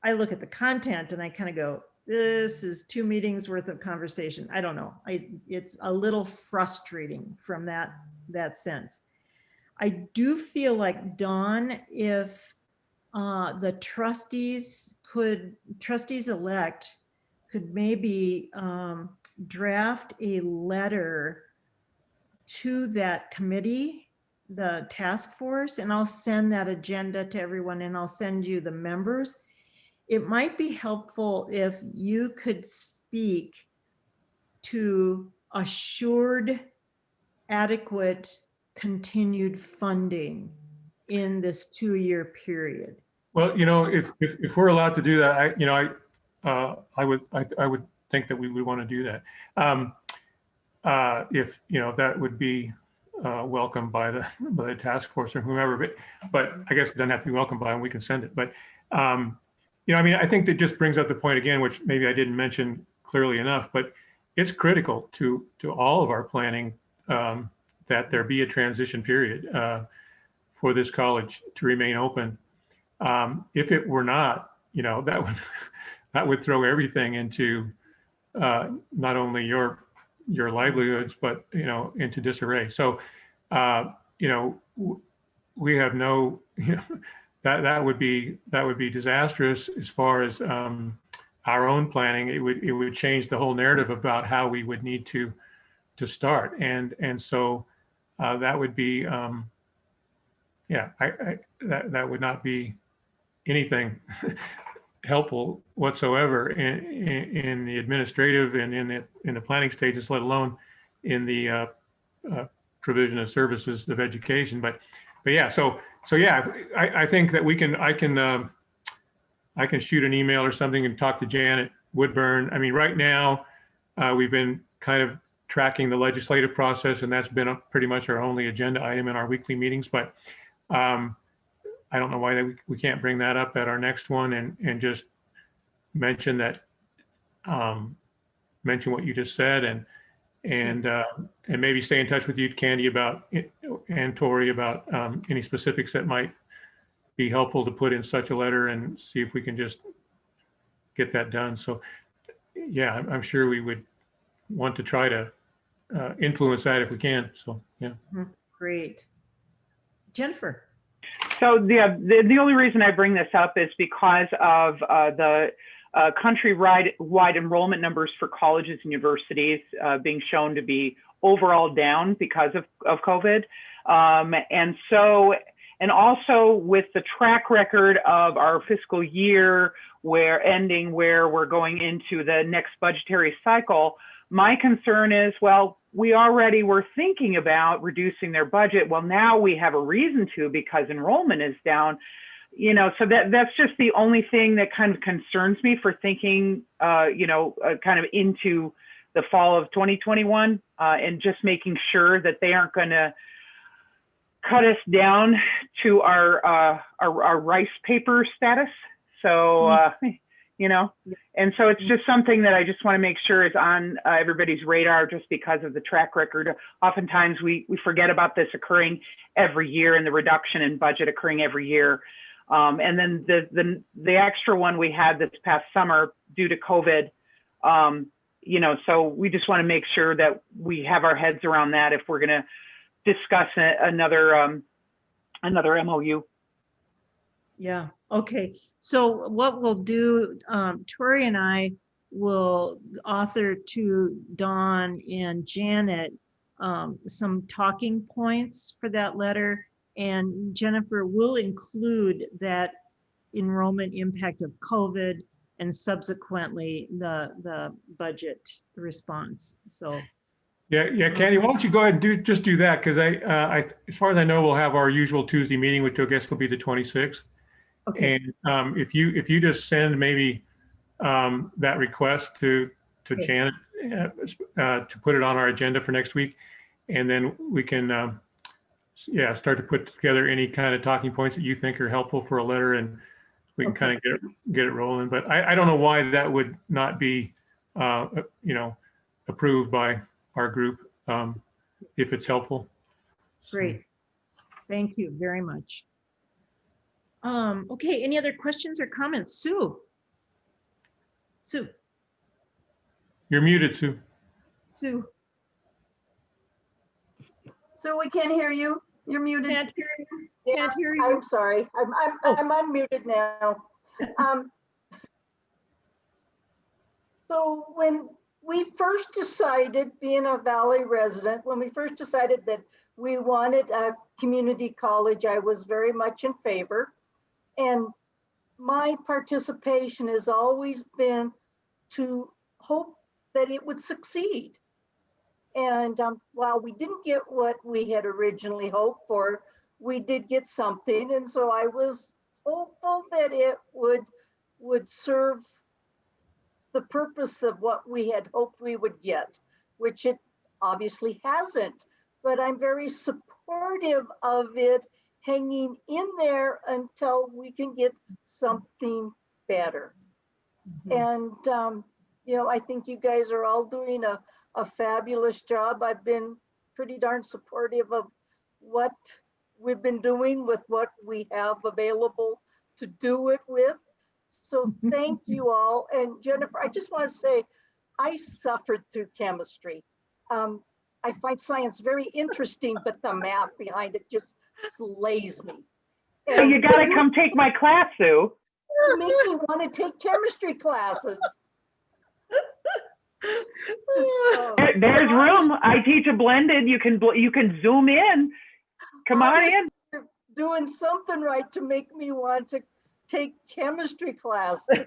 I look at the content and I kind of go, this is 2 meetings worth of conversation. I don't know. It's a little frustrating from that sense. I do feel like, Dawn, if the trustees-elect could maybe draft a letter to that committee, the task force, and I'll send that agenda to everyone, and I'll send you the members. It might be helpful if you could speak to assured, adequate, continued funding in this 2-year period. Well, if we're allowed to do that, I would think that we would want to do that. If that would be welcomed by the task force or whomever, but I guess it doesn't have to be welcomed by them. We can send it. But, I mean, I think that just brings up the point again, which maybe I didn't mention clearly enough, but it's critical to all of our planning that there be a transition period for this college to remain open. If it were not, that would throw everything into not only your livelihoods, but into disarray. So we have no, that would be disastrous as far as our own planning. It would change the whole narrative about how we would need to start, and so that would be that would not be anything helpful whatsoever in the administrative and in the planning stages, let alone in the provision of services of education. But yeah, so yeah, I think that I can shoot an email or something and talk to Janet Woodburn. I mean, right now we've been kind of tracking the legislative process, and that's been pretty much our only agenda item in our weekly meetings. But I don't know why we can't bring that up at our next one and just mention that, mention what you just said, and maybe stay in touch with you, Candy, and Tori about any specifics that might be helpful to put in such a letter, and see if we can just get that done. So yeah, I'm sure we would want to try to influence that if we can. So yeah. Great. Jennifer. So the only reason I bring this up is because of the countrywide enrollment numbers for colleges and universities being shown to be overall down because of COVID. And also with the track record of our fiscal year where we're going into the next budgetary cycle, my concern is, well, we already were thinking about reducing their budget. Well, now we have a reason to, because enrollment is down, so that's just the only thing that kind of concerns me for thinking, kind of into the fall of 2021, and just making sure that they aren't going to cut us down to our rice paper status. So, and so it's just something that I just want to make sure is on everybody's radar, just because of the track record. Oftentimes we forget about this occurring every year, and the reduction in budget occurring every year. And then the extra one we had this past summer due to COVID, so we just want to make sure that we have our heads around that if we're going to discuss another MOU. Yeah. Okay. So what we'll do, Tori and I will author to Dawn and Janet some talking points for that letter, and Jennifer will include that enrollment impact of COVID and subsequently the budget response. So. Yeah, Candy, why don't you go ahead and just do that, because I, as far as I know, we'll have our usual Tuesday meeting, which I guess will be the 26th. Okay. And if you just send maybe that request to Okay. Janet to put it on our agenda for next week, and then we can start to put together any kind of talking points that you think are helpful for a letter, and we can kind of get it rolling. But I don't know why that would not be approved by our group if it's helpful. Great. Thank you very much. Okay, any other questions or comments? Sue? You're muted, Sue. Sue? So we can't hear you. You're muted. Can't hear you. Yeah, Can't hear you. I'm sorry. I'm unmuted now. So when we first decided, being a Valley resident, when we first decided that we wanted a community college, I was very much in favor. And my participation has always been to hope that it would succeed. And while we didn't get what we had originally hoped for, we did get something. And so I was hopeful that it would serve the purpose of what we had hoped we would get, which it obviously hasn't. but I'm very supportive of it hanging in there until we can get something better. And, I think you guys are all doing a fabulous job. I've been pretty darn supportive of what we've been doing with what we have available to do it with. So thank you all. And Jennifer, I just want to say, I suffered through chemistry. I find science very interesting, but the math behind it just slays me. So you got to come take my class, Sue. You make me want to take chemistry classes. There's room. I teach a blended. You can zoom in. Come on in. You're doing something right to make me want to take chemistry classes.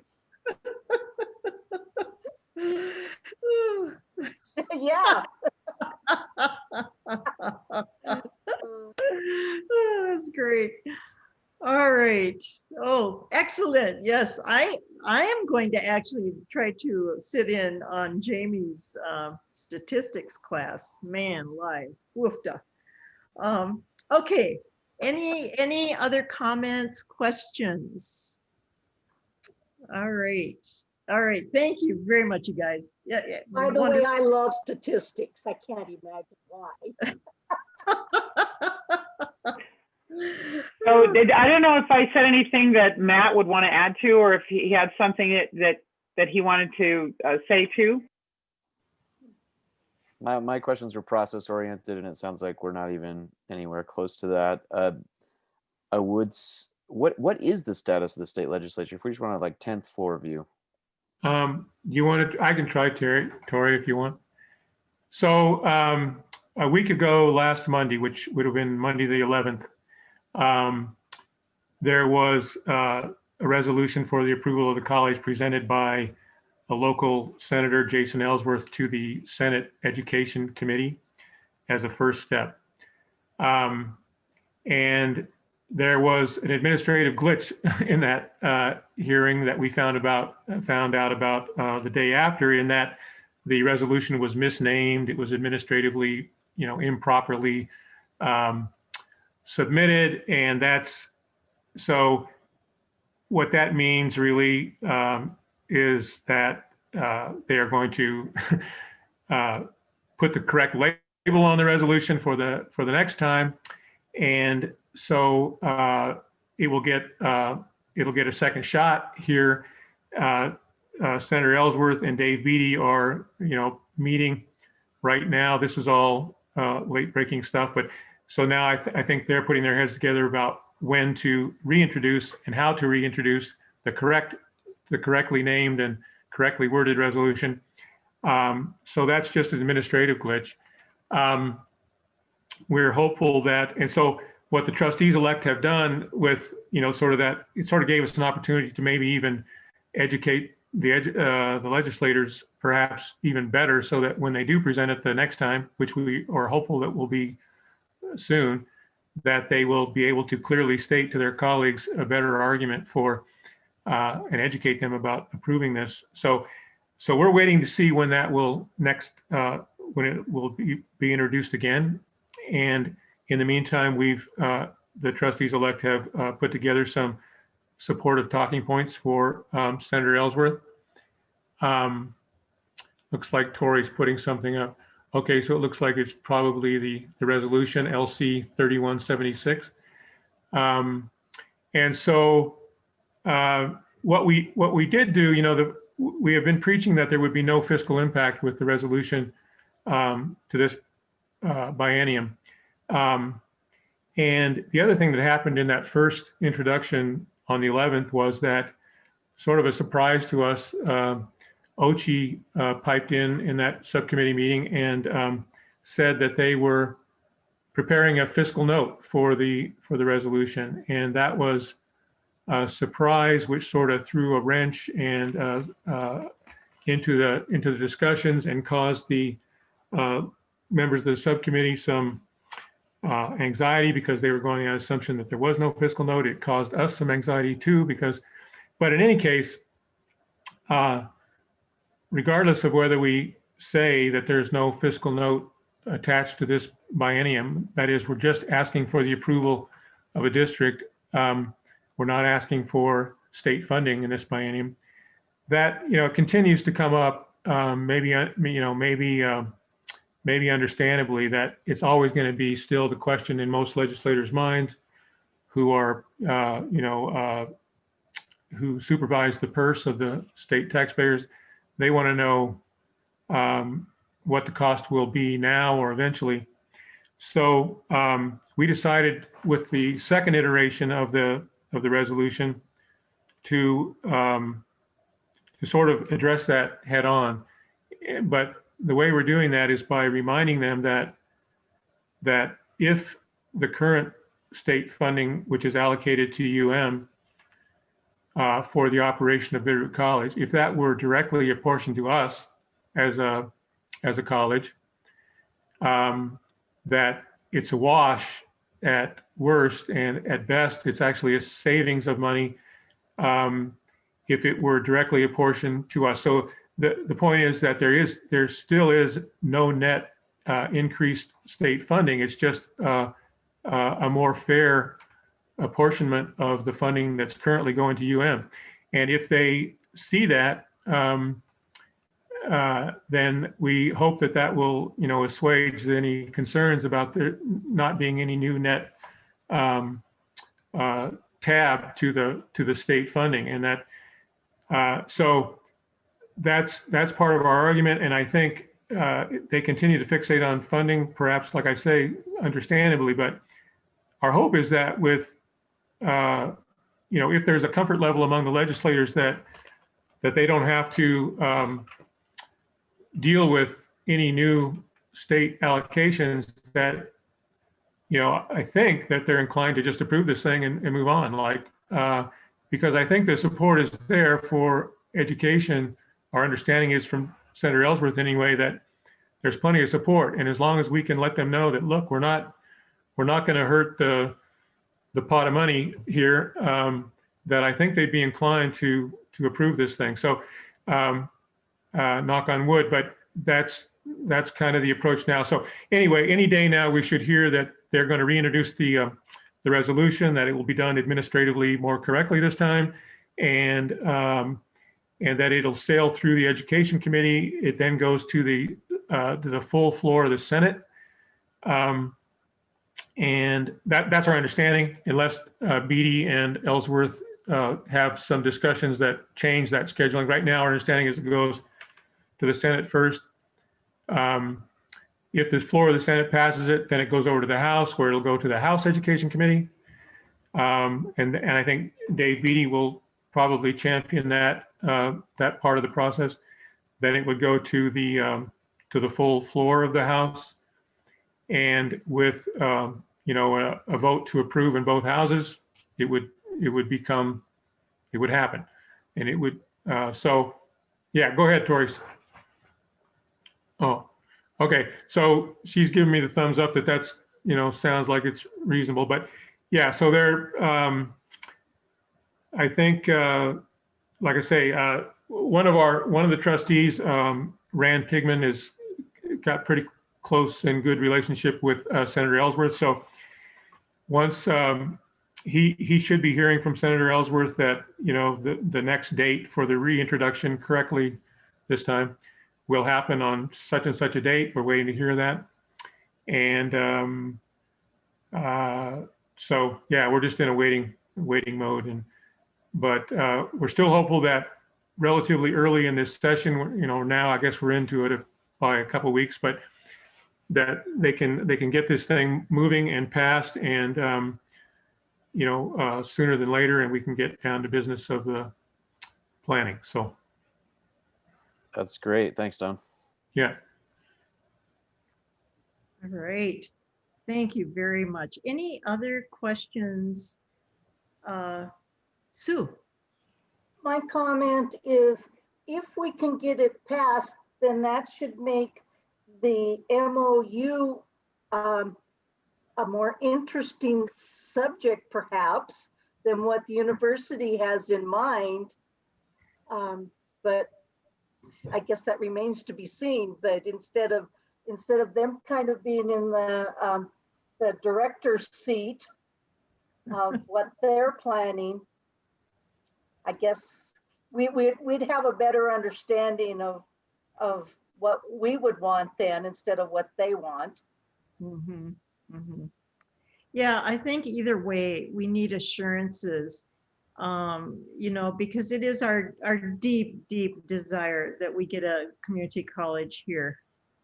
Yeah. Oh, that's great. All right. Oh, excellent. Yes, I am going to actually try to sit in on Jamie's statistics class. Man, live. Woofda. Okay. Any other comments, questions? All right. All right. Thank you very much, you guys. Yeah. By the way, I love statistics. I can't imagine why. So I don't know if I said anything that Matt would want to add to, or if he had something that he wanted to say too. My questions were process oriented, and it sounds like we're not even anywhere close to that. What is the status of the state legislature? If we just want to like 10th floor view. You want to? I can try, Tori, if you want. So a week ago, last Monday, which would have been Monday the 11th, there was a resolution for the approval of the college presented by a local senator, Jason Ellsworth, to the Senate Education Committee as a first step. And there was an administrative glitch in that hearing that we found out about the day after, in that the resolution was misnamed. It was administratively, improperly submitted, and so what that means really is that they are going to put the correct label on the resolution for the next time, and so it'll get a second shot here. Senator Ellsworth and Dave Beatty are meeting right now. This is all late breaking stuff, but so now I think they're putting their heads together about when to reintroduce and how to reintroduce the correctly named and correctly worded resolution. So that's just an administrative glitch. We're hopeful that, and so what the trustees-elect have done with, sort of that, it sort of gave us an opportunity to maybe even educate the legislators perhaps even better, so that when they do present it the next time, which we are hopeful that will be soon, that they will be able to clearly state to their colleagues a better argument for and educate them about approving this. So we're waiting to see when that will when it will be introduced again. And in the meantime, the trustees-elect have put together some supportive talking points for Senator Ellsworth. Looks like Tori's putting something up. Okay, so it looks like it's probably the resolution LC 3176. And so what we did do, we have been preaching that there would be no fiscal impact with the resolution to this biennium. And the other thing that happened in that first introduction on the 11th was that, sort of a surprise to us, Ochi piped in that subcommittee meeting and said that they were preparing a fiscal note for the resolution, and that was a surprise, which sort of threw a wrench and into the discussions and caused the members of the subcommittee some anxiety, because they were going on the assumption that there was no fiscal note. It caused us some anxiety too, but in any case, regardless of whether we say that there's no fiscal note attached to this biennium. That is, we're just asking for the approval of a district. We're not asking for state funding in this biennium. That, continues to come up, maybe understandably, that it's always going to be still the question in most legislators' minds who are, who supervise the purse of the state taxpayers. They want to know what the cost will be now or eventually. So we decided with the second iteration of the resolution to sort of address that head on. But the way we're doing that is by reminding them that if the current state funding, which is allocated to UM for the operation of Bitterroot College, if that were directly apportioned to us as a college, that it's a wash at worst, and at best, it's actually a savings of money if it were directly apportioned to us. So the point is that there still is no net increased state funding. It's just a more fair apportionment of the funding that's currently going to UM. And if they see that, then we hope that will, assuage any concerns about there not being any new net tab to the state funding. And that so that's part of our argument. And I think they continue to fixate on funding, perhaps, like I say, understandably. But our hope is that with if there's a comfort level among the legislators that they don't have to deal with any new state allocations, that I think that they're inclined to just approve this thing and move on, because I think the support is there for education. Our understanding is from Senator Ellsworth anyway, that there's plenty of support, and as long as we can let them know that, look, we're not going to hurt the pot of money here, that I think they'd be inclined to approve this thing. So knock on wood, but that's kind of the approach now. So anyway, any day now we should hear that they're going to reintroduce the resolution, that it will be done administratively more correctly this time, and that it'll sail through the Education Committee. It then goes to the full floor of the Senate. And that's our understanding, unless Beatty and Ellsworth have some discussions that change that scheduling. Right now, our understanding is it goes to the Senate first. If the floor of the Senate passes it, then it goes over to the House, where it'll go to the House Education Committee. And I think Dave Beatty will probably champion that part of the process. Then it would go to the full floor of the House, and with a vote to approve in both houses, it would happen, and it would. So, yeah, go ahead, Tori. Oh, okay. So she's giving me the thumbs up that's sounds like it's reasonable, but yeah. So there, I think, like I say, one of the trustees, Rand Pigman, has got pretty close and good relationship with Senator Ellsworth. So once he should be hearing from Senator Ellsworth that the next date for the reintroduction, correctly this time, will happen on such and such a date. We're waiting to hear that. And so yeah, we're just in a waiting mode. But we're still hopeful that relatively early in this session, now I guess we're into it by a couple of weeks, but that they can get this thing moving and passed, and sooner than later, and we can get down to business of the planning. So That's great. Thanks, Don. yeah. All right. Thank you very much. Any other questions? Sue? My comment is, if we can get it passed, then that should make the MOU a more interesting subject, perhaps, than what the university has in mind. But I guess that remains to be seen. But instead of instead of them kind of being in the director's seat of what they're planning, I guess we'd have a better understanding of what we would want then instead of what they want. Mhm, mhm. Yeah, I think either way, we need assurances, you know, because it is our deep, deep desire that we get a community college here.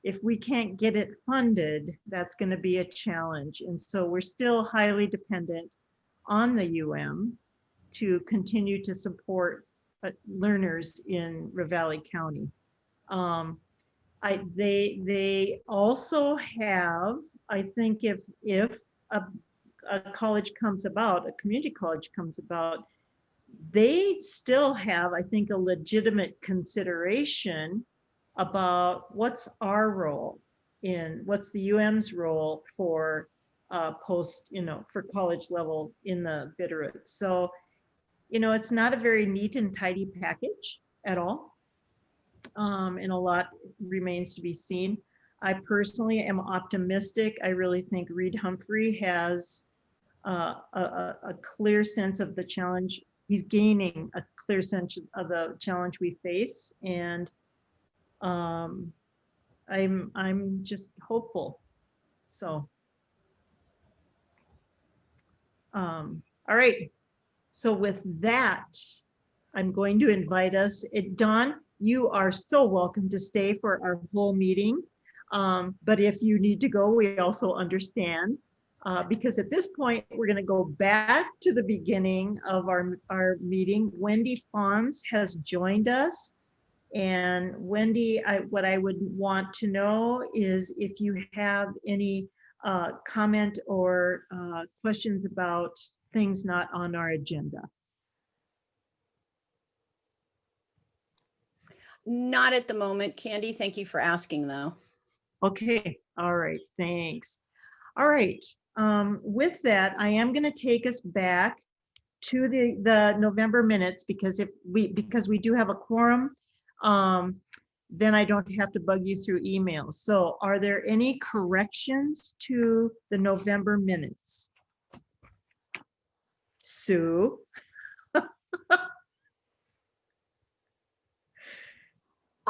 If we can't get it funded, that's going to be a challenge. And so we're still highly dependent on the UM to continue to support learners in Ravalli County. They also have, I think if a college comes about, a community college comes about, they still have, I think, a legitimate consideration about what's our role what's the UM's role for post, you know, for college level in the Bitterroot. So, you know, it's not a very neat and tidy package at all. And a lot remains to be seen. I personally am optimistic. I really think Reed Humphrey has a clear sense of the challenge. He's gaining a clear sense of the challenge we face, and I'm just hopeful. So, all right. So with that, I'm going to invite us. Dawn, you are so welcome to stay for our whole meeting. But if you need to go, we also understand. Because at this point, we're going to go back to the beginning of our meeting. Wendy Fons has joined us. And Wendy, what I would want to know is if you have any comment or questions about things not on our agenda. Not at the moment, Candy. Thank you for asking, though. Okay, all right, thanks. All right, with that, I am going to take us back to the November minutes because we do have a quorum, then I don't have to bug you through emails. So are there any corrections to the November minutes? Sue?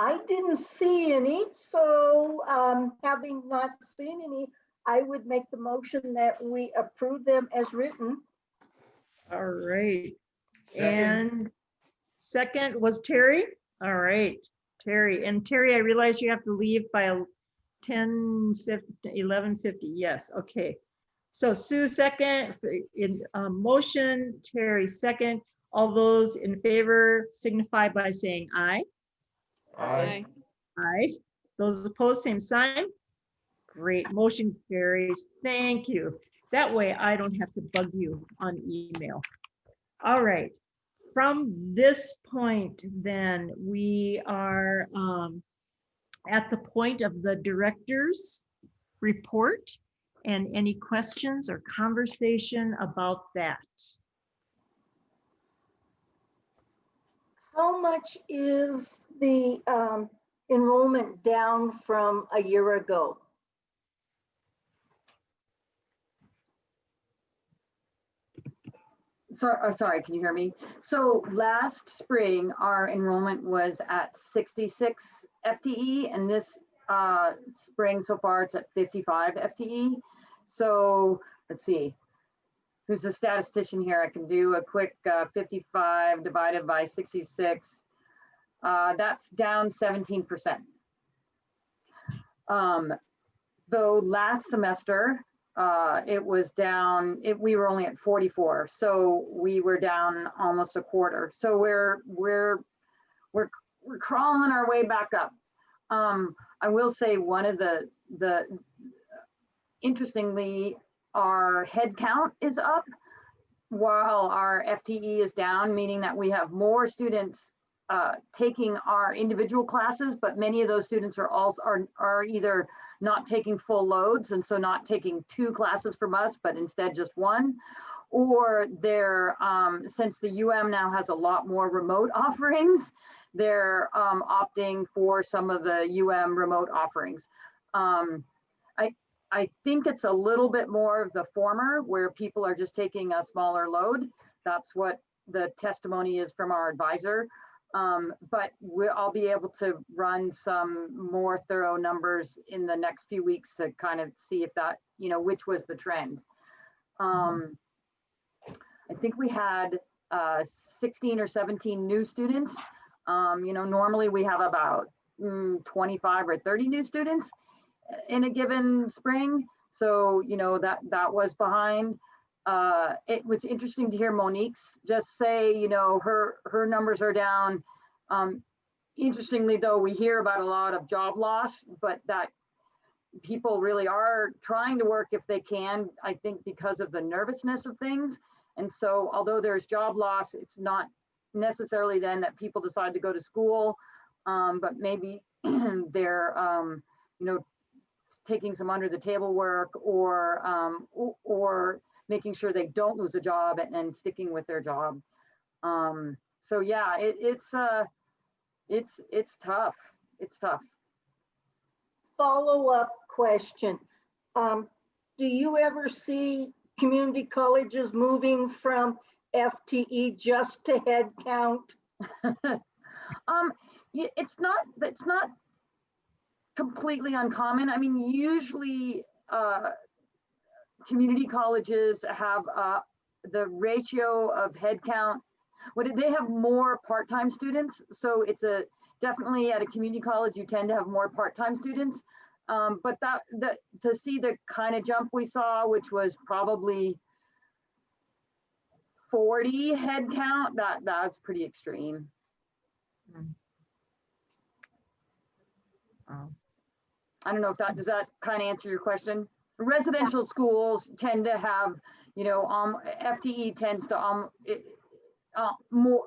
I didn't see any, so having not seen any, I would make the motion that we approve them as written. All right. Second. And second was Terry. All right, Terry. And Terry, I realize you have to leave by 11:50. Yes, okay. So Sue second, in motion, Terry second. All those in favor signify by saying aye. Aye. Aye. Those opposed, same sign. Great, motion carries. Thank you. That way I don't have to bug you on email. All right. From this point, then we are at the point of the director's report and any questions or conversation about that. How much is the enrollment down from a year ago? Sorry, can you hear me? So last spring, our enrollment was at 66 FTE, and this spring so far it's at 55 FTE. So let's see, who's the statistician here? I can do a quick 55 divided by 66. That's down 17%. Though last semester, it was down, we were only at 44. So we were down almost a quarter. So we're crawling our way back up. I will say one of the interestingly, our head count is up while our FTE is down, meaning that we have more students taking our individual classes, but many of those students are either not taking full loads, and so not taking 2 classes from us, but instead just 1, or they're since the UM now has a lot more remote offerings, they're opting for some of the UM remote offerings. I think it's a little bit more of the former, where people are just taking a smaller load. That's what the testimony is from our advisor. But I'll be able to run some more thorough numbers in the next few weeks to kind of see if that, which was the trend. I think we had 16 or 17 new students. Normally we have about 25 or 30 new students in a given spring. So, that was behind. It was interesting to hear Monique's just say, her numbers are down. Interestingly, though, we hear about a lot of job loss, but that people really are trying to work if they can, I think, because of the nervousness of things. And so although there's job loss, it's not necessarily then that people decide to go to school, but maybe they're, taking some under the table work or making sure they don't lose a job and sticking with their job. So yeah, it's tough. It's tough. Follow-up question. Do you ever see community colleges moving from FTE just to head count? It's not completely uncommon. I mean, usually community colleges have the ratio of head count. They have more part-time students, so it's definitely at a community college you tend to have more part-time students. But to see the kind of jump we saw, which was probably 40 head count, that's pretty extreme. I don't know if does that kind of answer your question? Residential schools tend to have, FTE tends to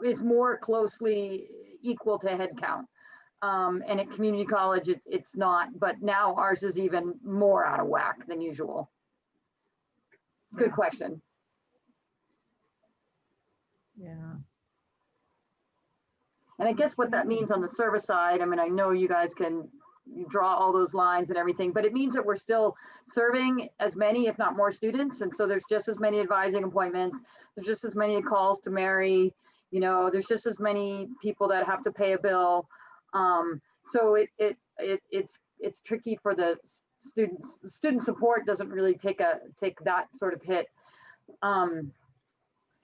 is more closely equal to head count. And at community college, it's not, but now ours is even more out of whack than usual. Good question. Yeah. And I guess what that means on the service side, I mean, I know you guys can draw all those lines and everything, but it means that we're still serving as many, if not more students. And so there's just as many advising appointments. There's just as many calls to Mary, there's just as many people that have to pay a bill. So it's tricky for the students. Student support doesn't really take that sort of hit.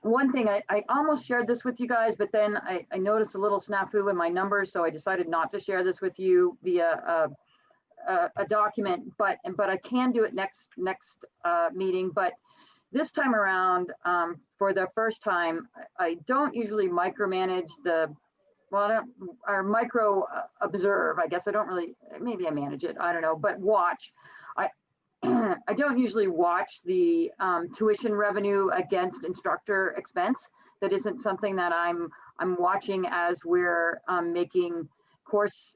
One thing, I almost shared this with you guys, but then I noticed a little snafu in my numbers, so I decided not to share this with you via a document, but I can do it next meeting. But this time around, for the first time, I don't usually micromanage or micro observe. I guess I don't really, maybe I manage it, I don't know, but watch. I don't usually watch the tuition revenue against instructor expense. That isn't something that I'm watching as we're making course,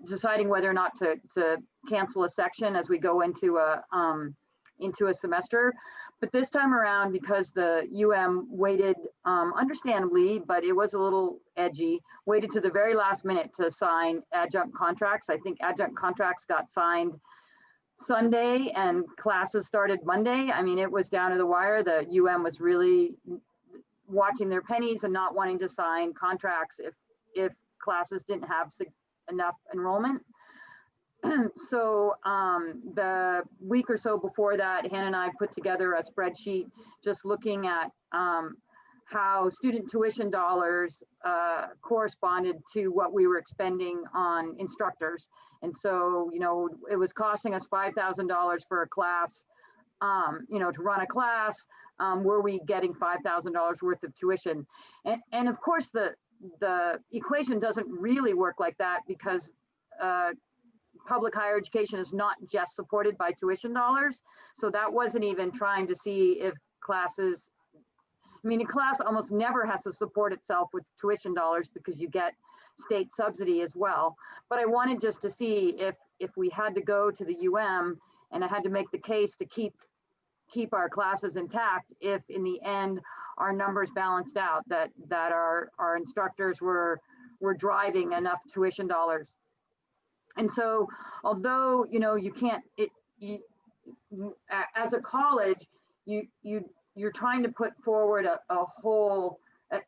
deciding whether or not to cancel a section as we go into a semester. But this time around, because the waited, understandably, but it was a little edgy, waited to the very last minute to sign adjunct contracts. I think adjunct contracts got signed Sunday and classes started Monday. I mean, it was down to the wire. The was really watching their pennies and not wanting to sign contracts if classes didn't have enough enrollment. So the week or so before that, Hannah and I put together a spreadsheet just looking at how student tuition dollars corresponded to what we were expending on instructors. And so, it was costing us $5,000 for a class, to run a class. Were we getting $5,000 worth of tuition? And of course, the equation doesn't really work like that, because public higher education is not just supported by tuition dollars. So that wasn't even trying to see if classes, a class almost never has to support itself with tuition dollars because you get state subsidy as well. But I wanted just to see if we had to go to the and I had to make the case to keep our classes intact, if in the end our numbers balanced out, that our instructors were driving enough tuition dollars. And so, although, you know, you can't, as a college, you're trying to put forward a whole,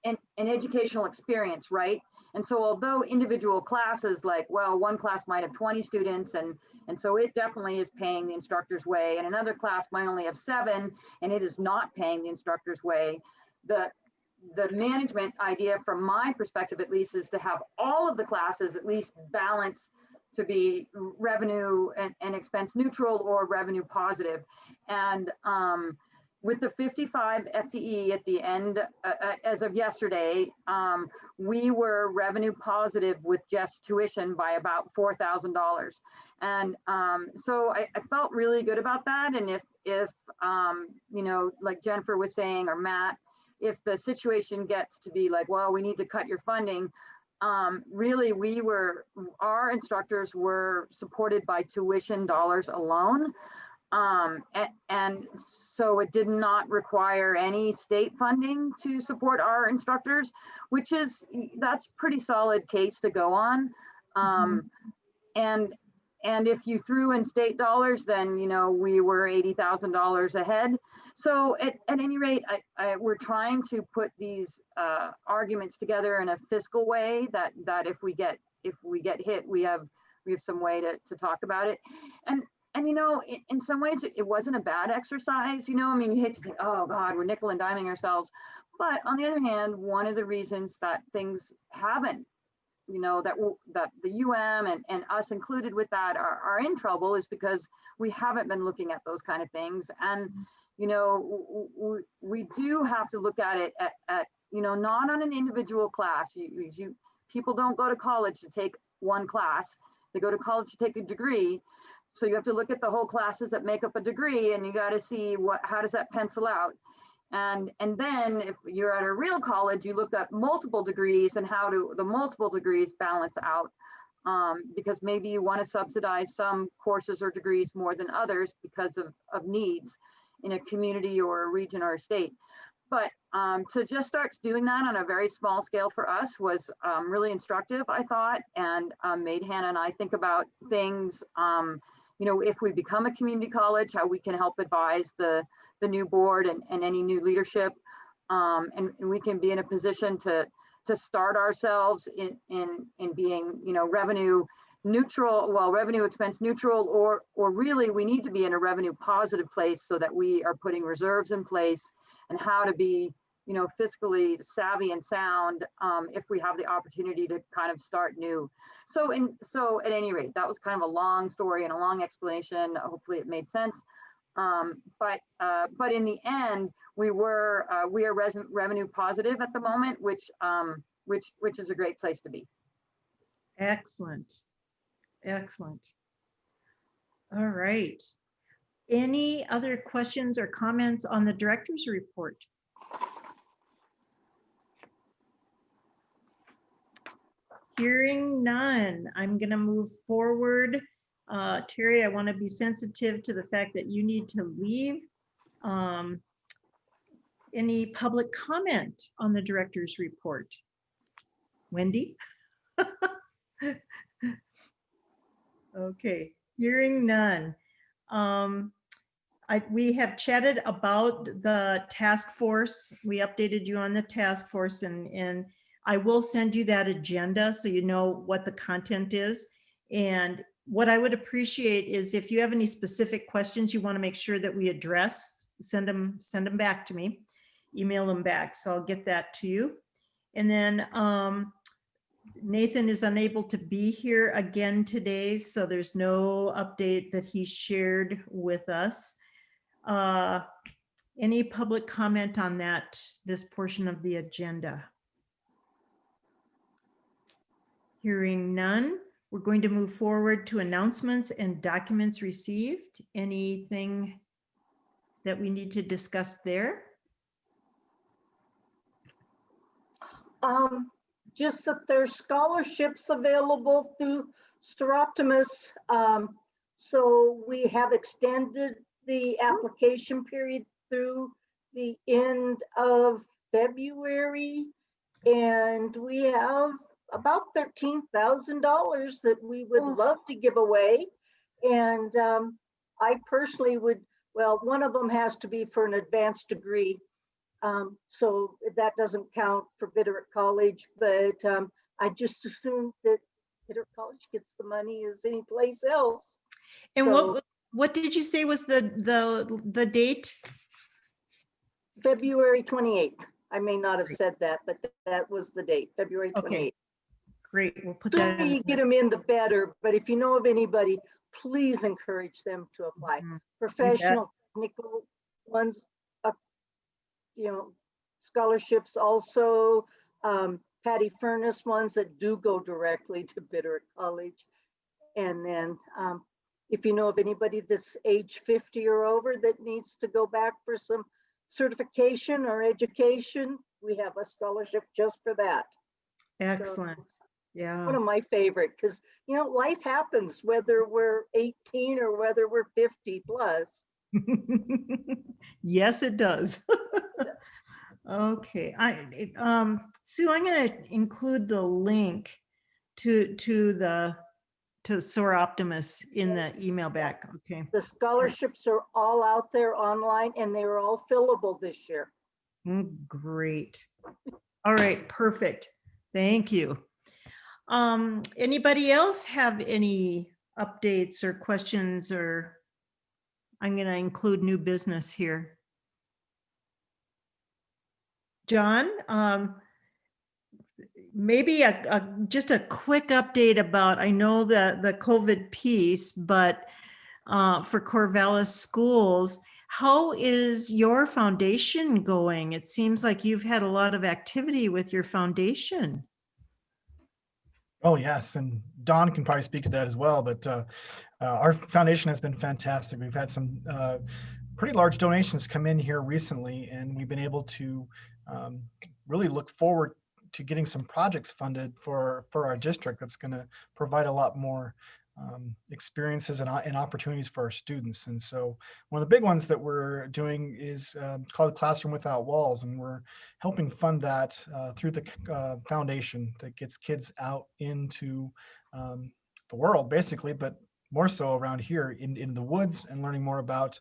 an educational experience, right? And so although individual classes, like, well, one class might have 20 students, and so it definitely is paying the instructor's way, and another class might only have 7, and it is not paying the instructor's way. The management idea, from my perspective at least, is to have all of the classes at least balance to be revenue and expense neutral or revenue positive. And with the 55 FTE at the end, as of yesterday, we were revenue positive with just tuition by about $4,000. And so I felt really good about that. And if you know, like Jennifer was saying, or Matt, if the situation gets to be like, well, we need to cut your funding, really our instructors were supported by tuition dollars alone. And so it did not require any state funding to support our instructors, that's pretty solid case to go on. And if you threw in state dollars, then, you know, we were $80,000 ahead. So at any rate, we're trying to put these arguments together in a fiscal way that if we get hit, we have some way to talk about it. And you know, in some ways, it wasn't a bad exercise. You know, I mean, you hate to think, oh God, we're nickel and diming ourselves. But on the other hand, one of the reasons that things haven't, you know, that the UM and us included with that are in trouble is because we haven't been looking at those kind of things. And, you know, we do have to look at it at you know, not on an individual class. People don't go to college to take one class. They go to college to take a degree. So you have to look at the whole classes that make up a degree, and you got to see how does that pencil out. And then if you're at a real college, you look at multiple degrees and how do the multiple degrees balance out, because maybe you want to subsidize some courses or degrees more than others because of needs in a community or a region or a state. But to just start doing that on a very small scale for us was really instructive, I thought, and made Hannah and I think about things, you know, if we become a community college, how we can help advise the new board and any new leadership, and we can be in a position to start ourselves in being, you know, revenue neutral, well, revenue expense neutral, or really we need to be in a revenue positive place so that we are putting reserves in place, and how to be, you know, fiscally savvy and sound if we have the opportunity to kind of start new. So at any rate, that was kind of a long story and a long explanation. Hopefully it made sense. But in the end, we are revenue positive at the moment, which is a great place to be. Excellent. Excellent. All right. Any other questions or comments on the director's report? Hearing none, I'm going to move forward. Terry, I want to be sensitive to the fact that you need to leave. Any public comment on the director's report? Wendy? Okay, hearing none. We have chatted about the task force. We updated you on the task force, and I will send you that agenda so you know what the content is. And what I would appreciate is if you have any specific questions you want to make sure that we address, send them back to me, email them back. So I'll get that to you. And then Nathan is unable to be here again today, so there's no update that he shared with us. Any public comment on this portion of the agenda? Hearing none, we're going to move forward to announcements and documents received. Anything that we need to discuss there? Just that there's scholarships available through Seroptimus. So we have extended the application period through the end of February. And we have about $13,000 that we would love to give away. And I personally would, well, one of them has to be for an advanced degree. So that doesn't count for Bitterroot College, but I just assume that Bitterroot College gets the money as any place else. And So what did you say was the date? February 28th. I may not have said that, but that was the date, February 28th. Okay. Great, we'll put The that sooner in. you get them in, the better. But if you know of anybody, please encourage them to apply. Mhm. Professional, technical ones, you know, scholarships also, Patty Furnace ones that do go directly to Bitterroot College. And then if you know of anybody that's age 50 or over that needs to go back for some certification or education, we have a scholarship just for that. Excellent. Yeah. One of my favorite, because you know, life happens whether we're 18 or whether we're 50 plus. Yes, it does. Okay, Sue, I'm going to include the link to Soar Optimus in the email back. Okay. The scholarships are all out there online and they are all fillable this year. Great. All right, perfect. Thank you. Anybody else have any updates or questions, or I'm going to include new business here. John, maybe just a quick update about, I know the COVID piece, but for Corvallis schools, how is your foundation going? It seems like you've had a lot of activity with your foundation. Oh, yes. And Don can probably speak to that as well. But our foundation has been fantastic. We've had some pretty large donations come in here recently, and we've been able to really look forward to getting some projects funded for our district that's going to provide a lot more experiences and opportunities for our students. And so one of the big ones that we're doing is called Classroom Without Walls, and we're helping fund that through the foundation that gets kids out into the world, basically, but more so around here in the woods, and learning more about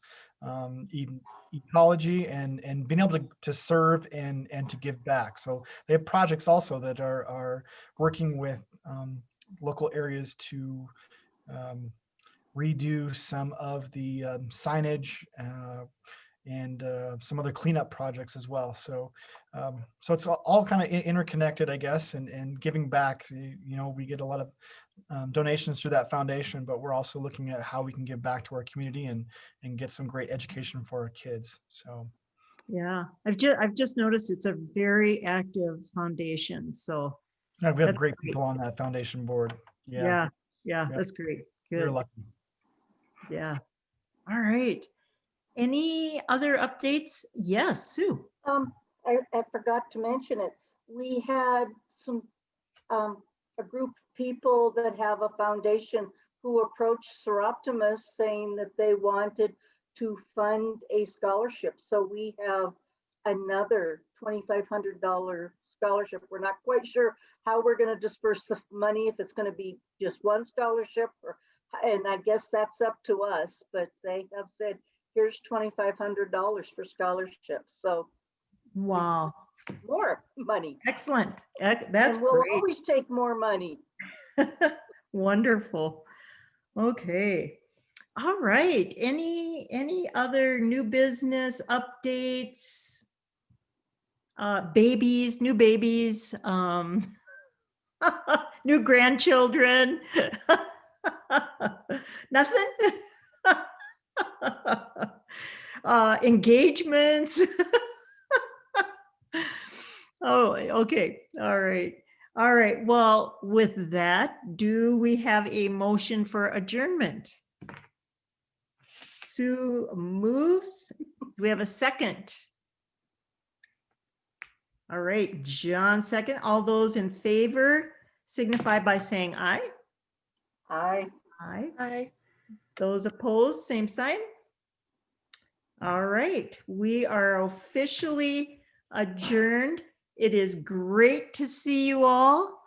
ecology and being able to serve and to give back. So they have projects also that are working with local areas to redo some of the signage and some other cleanup projects as well. So so it's all kind of interconnected, I guess, and giving back. You know, we get a lot of donations through that foundation, but we're also looking at how we can give back to our community and get some great education for our kids. So yeah, I've just noticed it's a very active foundation. So yeah, we have great people on that foundation board. Yeah, that's great. We're Good. lucky. Yeah. All right. Any other updates? Yes, Sue. I forgot to mention it. We had some a group of people that have a foundation who approached Seroptimus saying that they wanted to fund a scholarship. So we have another $2,500 scholarship. We're not quite sure how we're going to disperse the money, if it's going to be just one scholarship, or, and I guess that's up to us, but they have said, here's $2,500 for scholarships. So wow, more money. Excellent. That's and we'll great. always take more money. Wonderful. Okay. All right. Any other new business updates? Babies, new babies, new grandchildren. Nothing. Engagements. Oh, okay. All right. All right. Well, with that, do we have a motion for adjournment? Sue moves. Do we have a second? All right, John second. All those in favor signify by saying aye. Aye. Aye. Aye. Those opposed, same sign. All right, we are officially adjourned. It is great to see you all.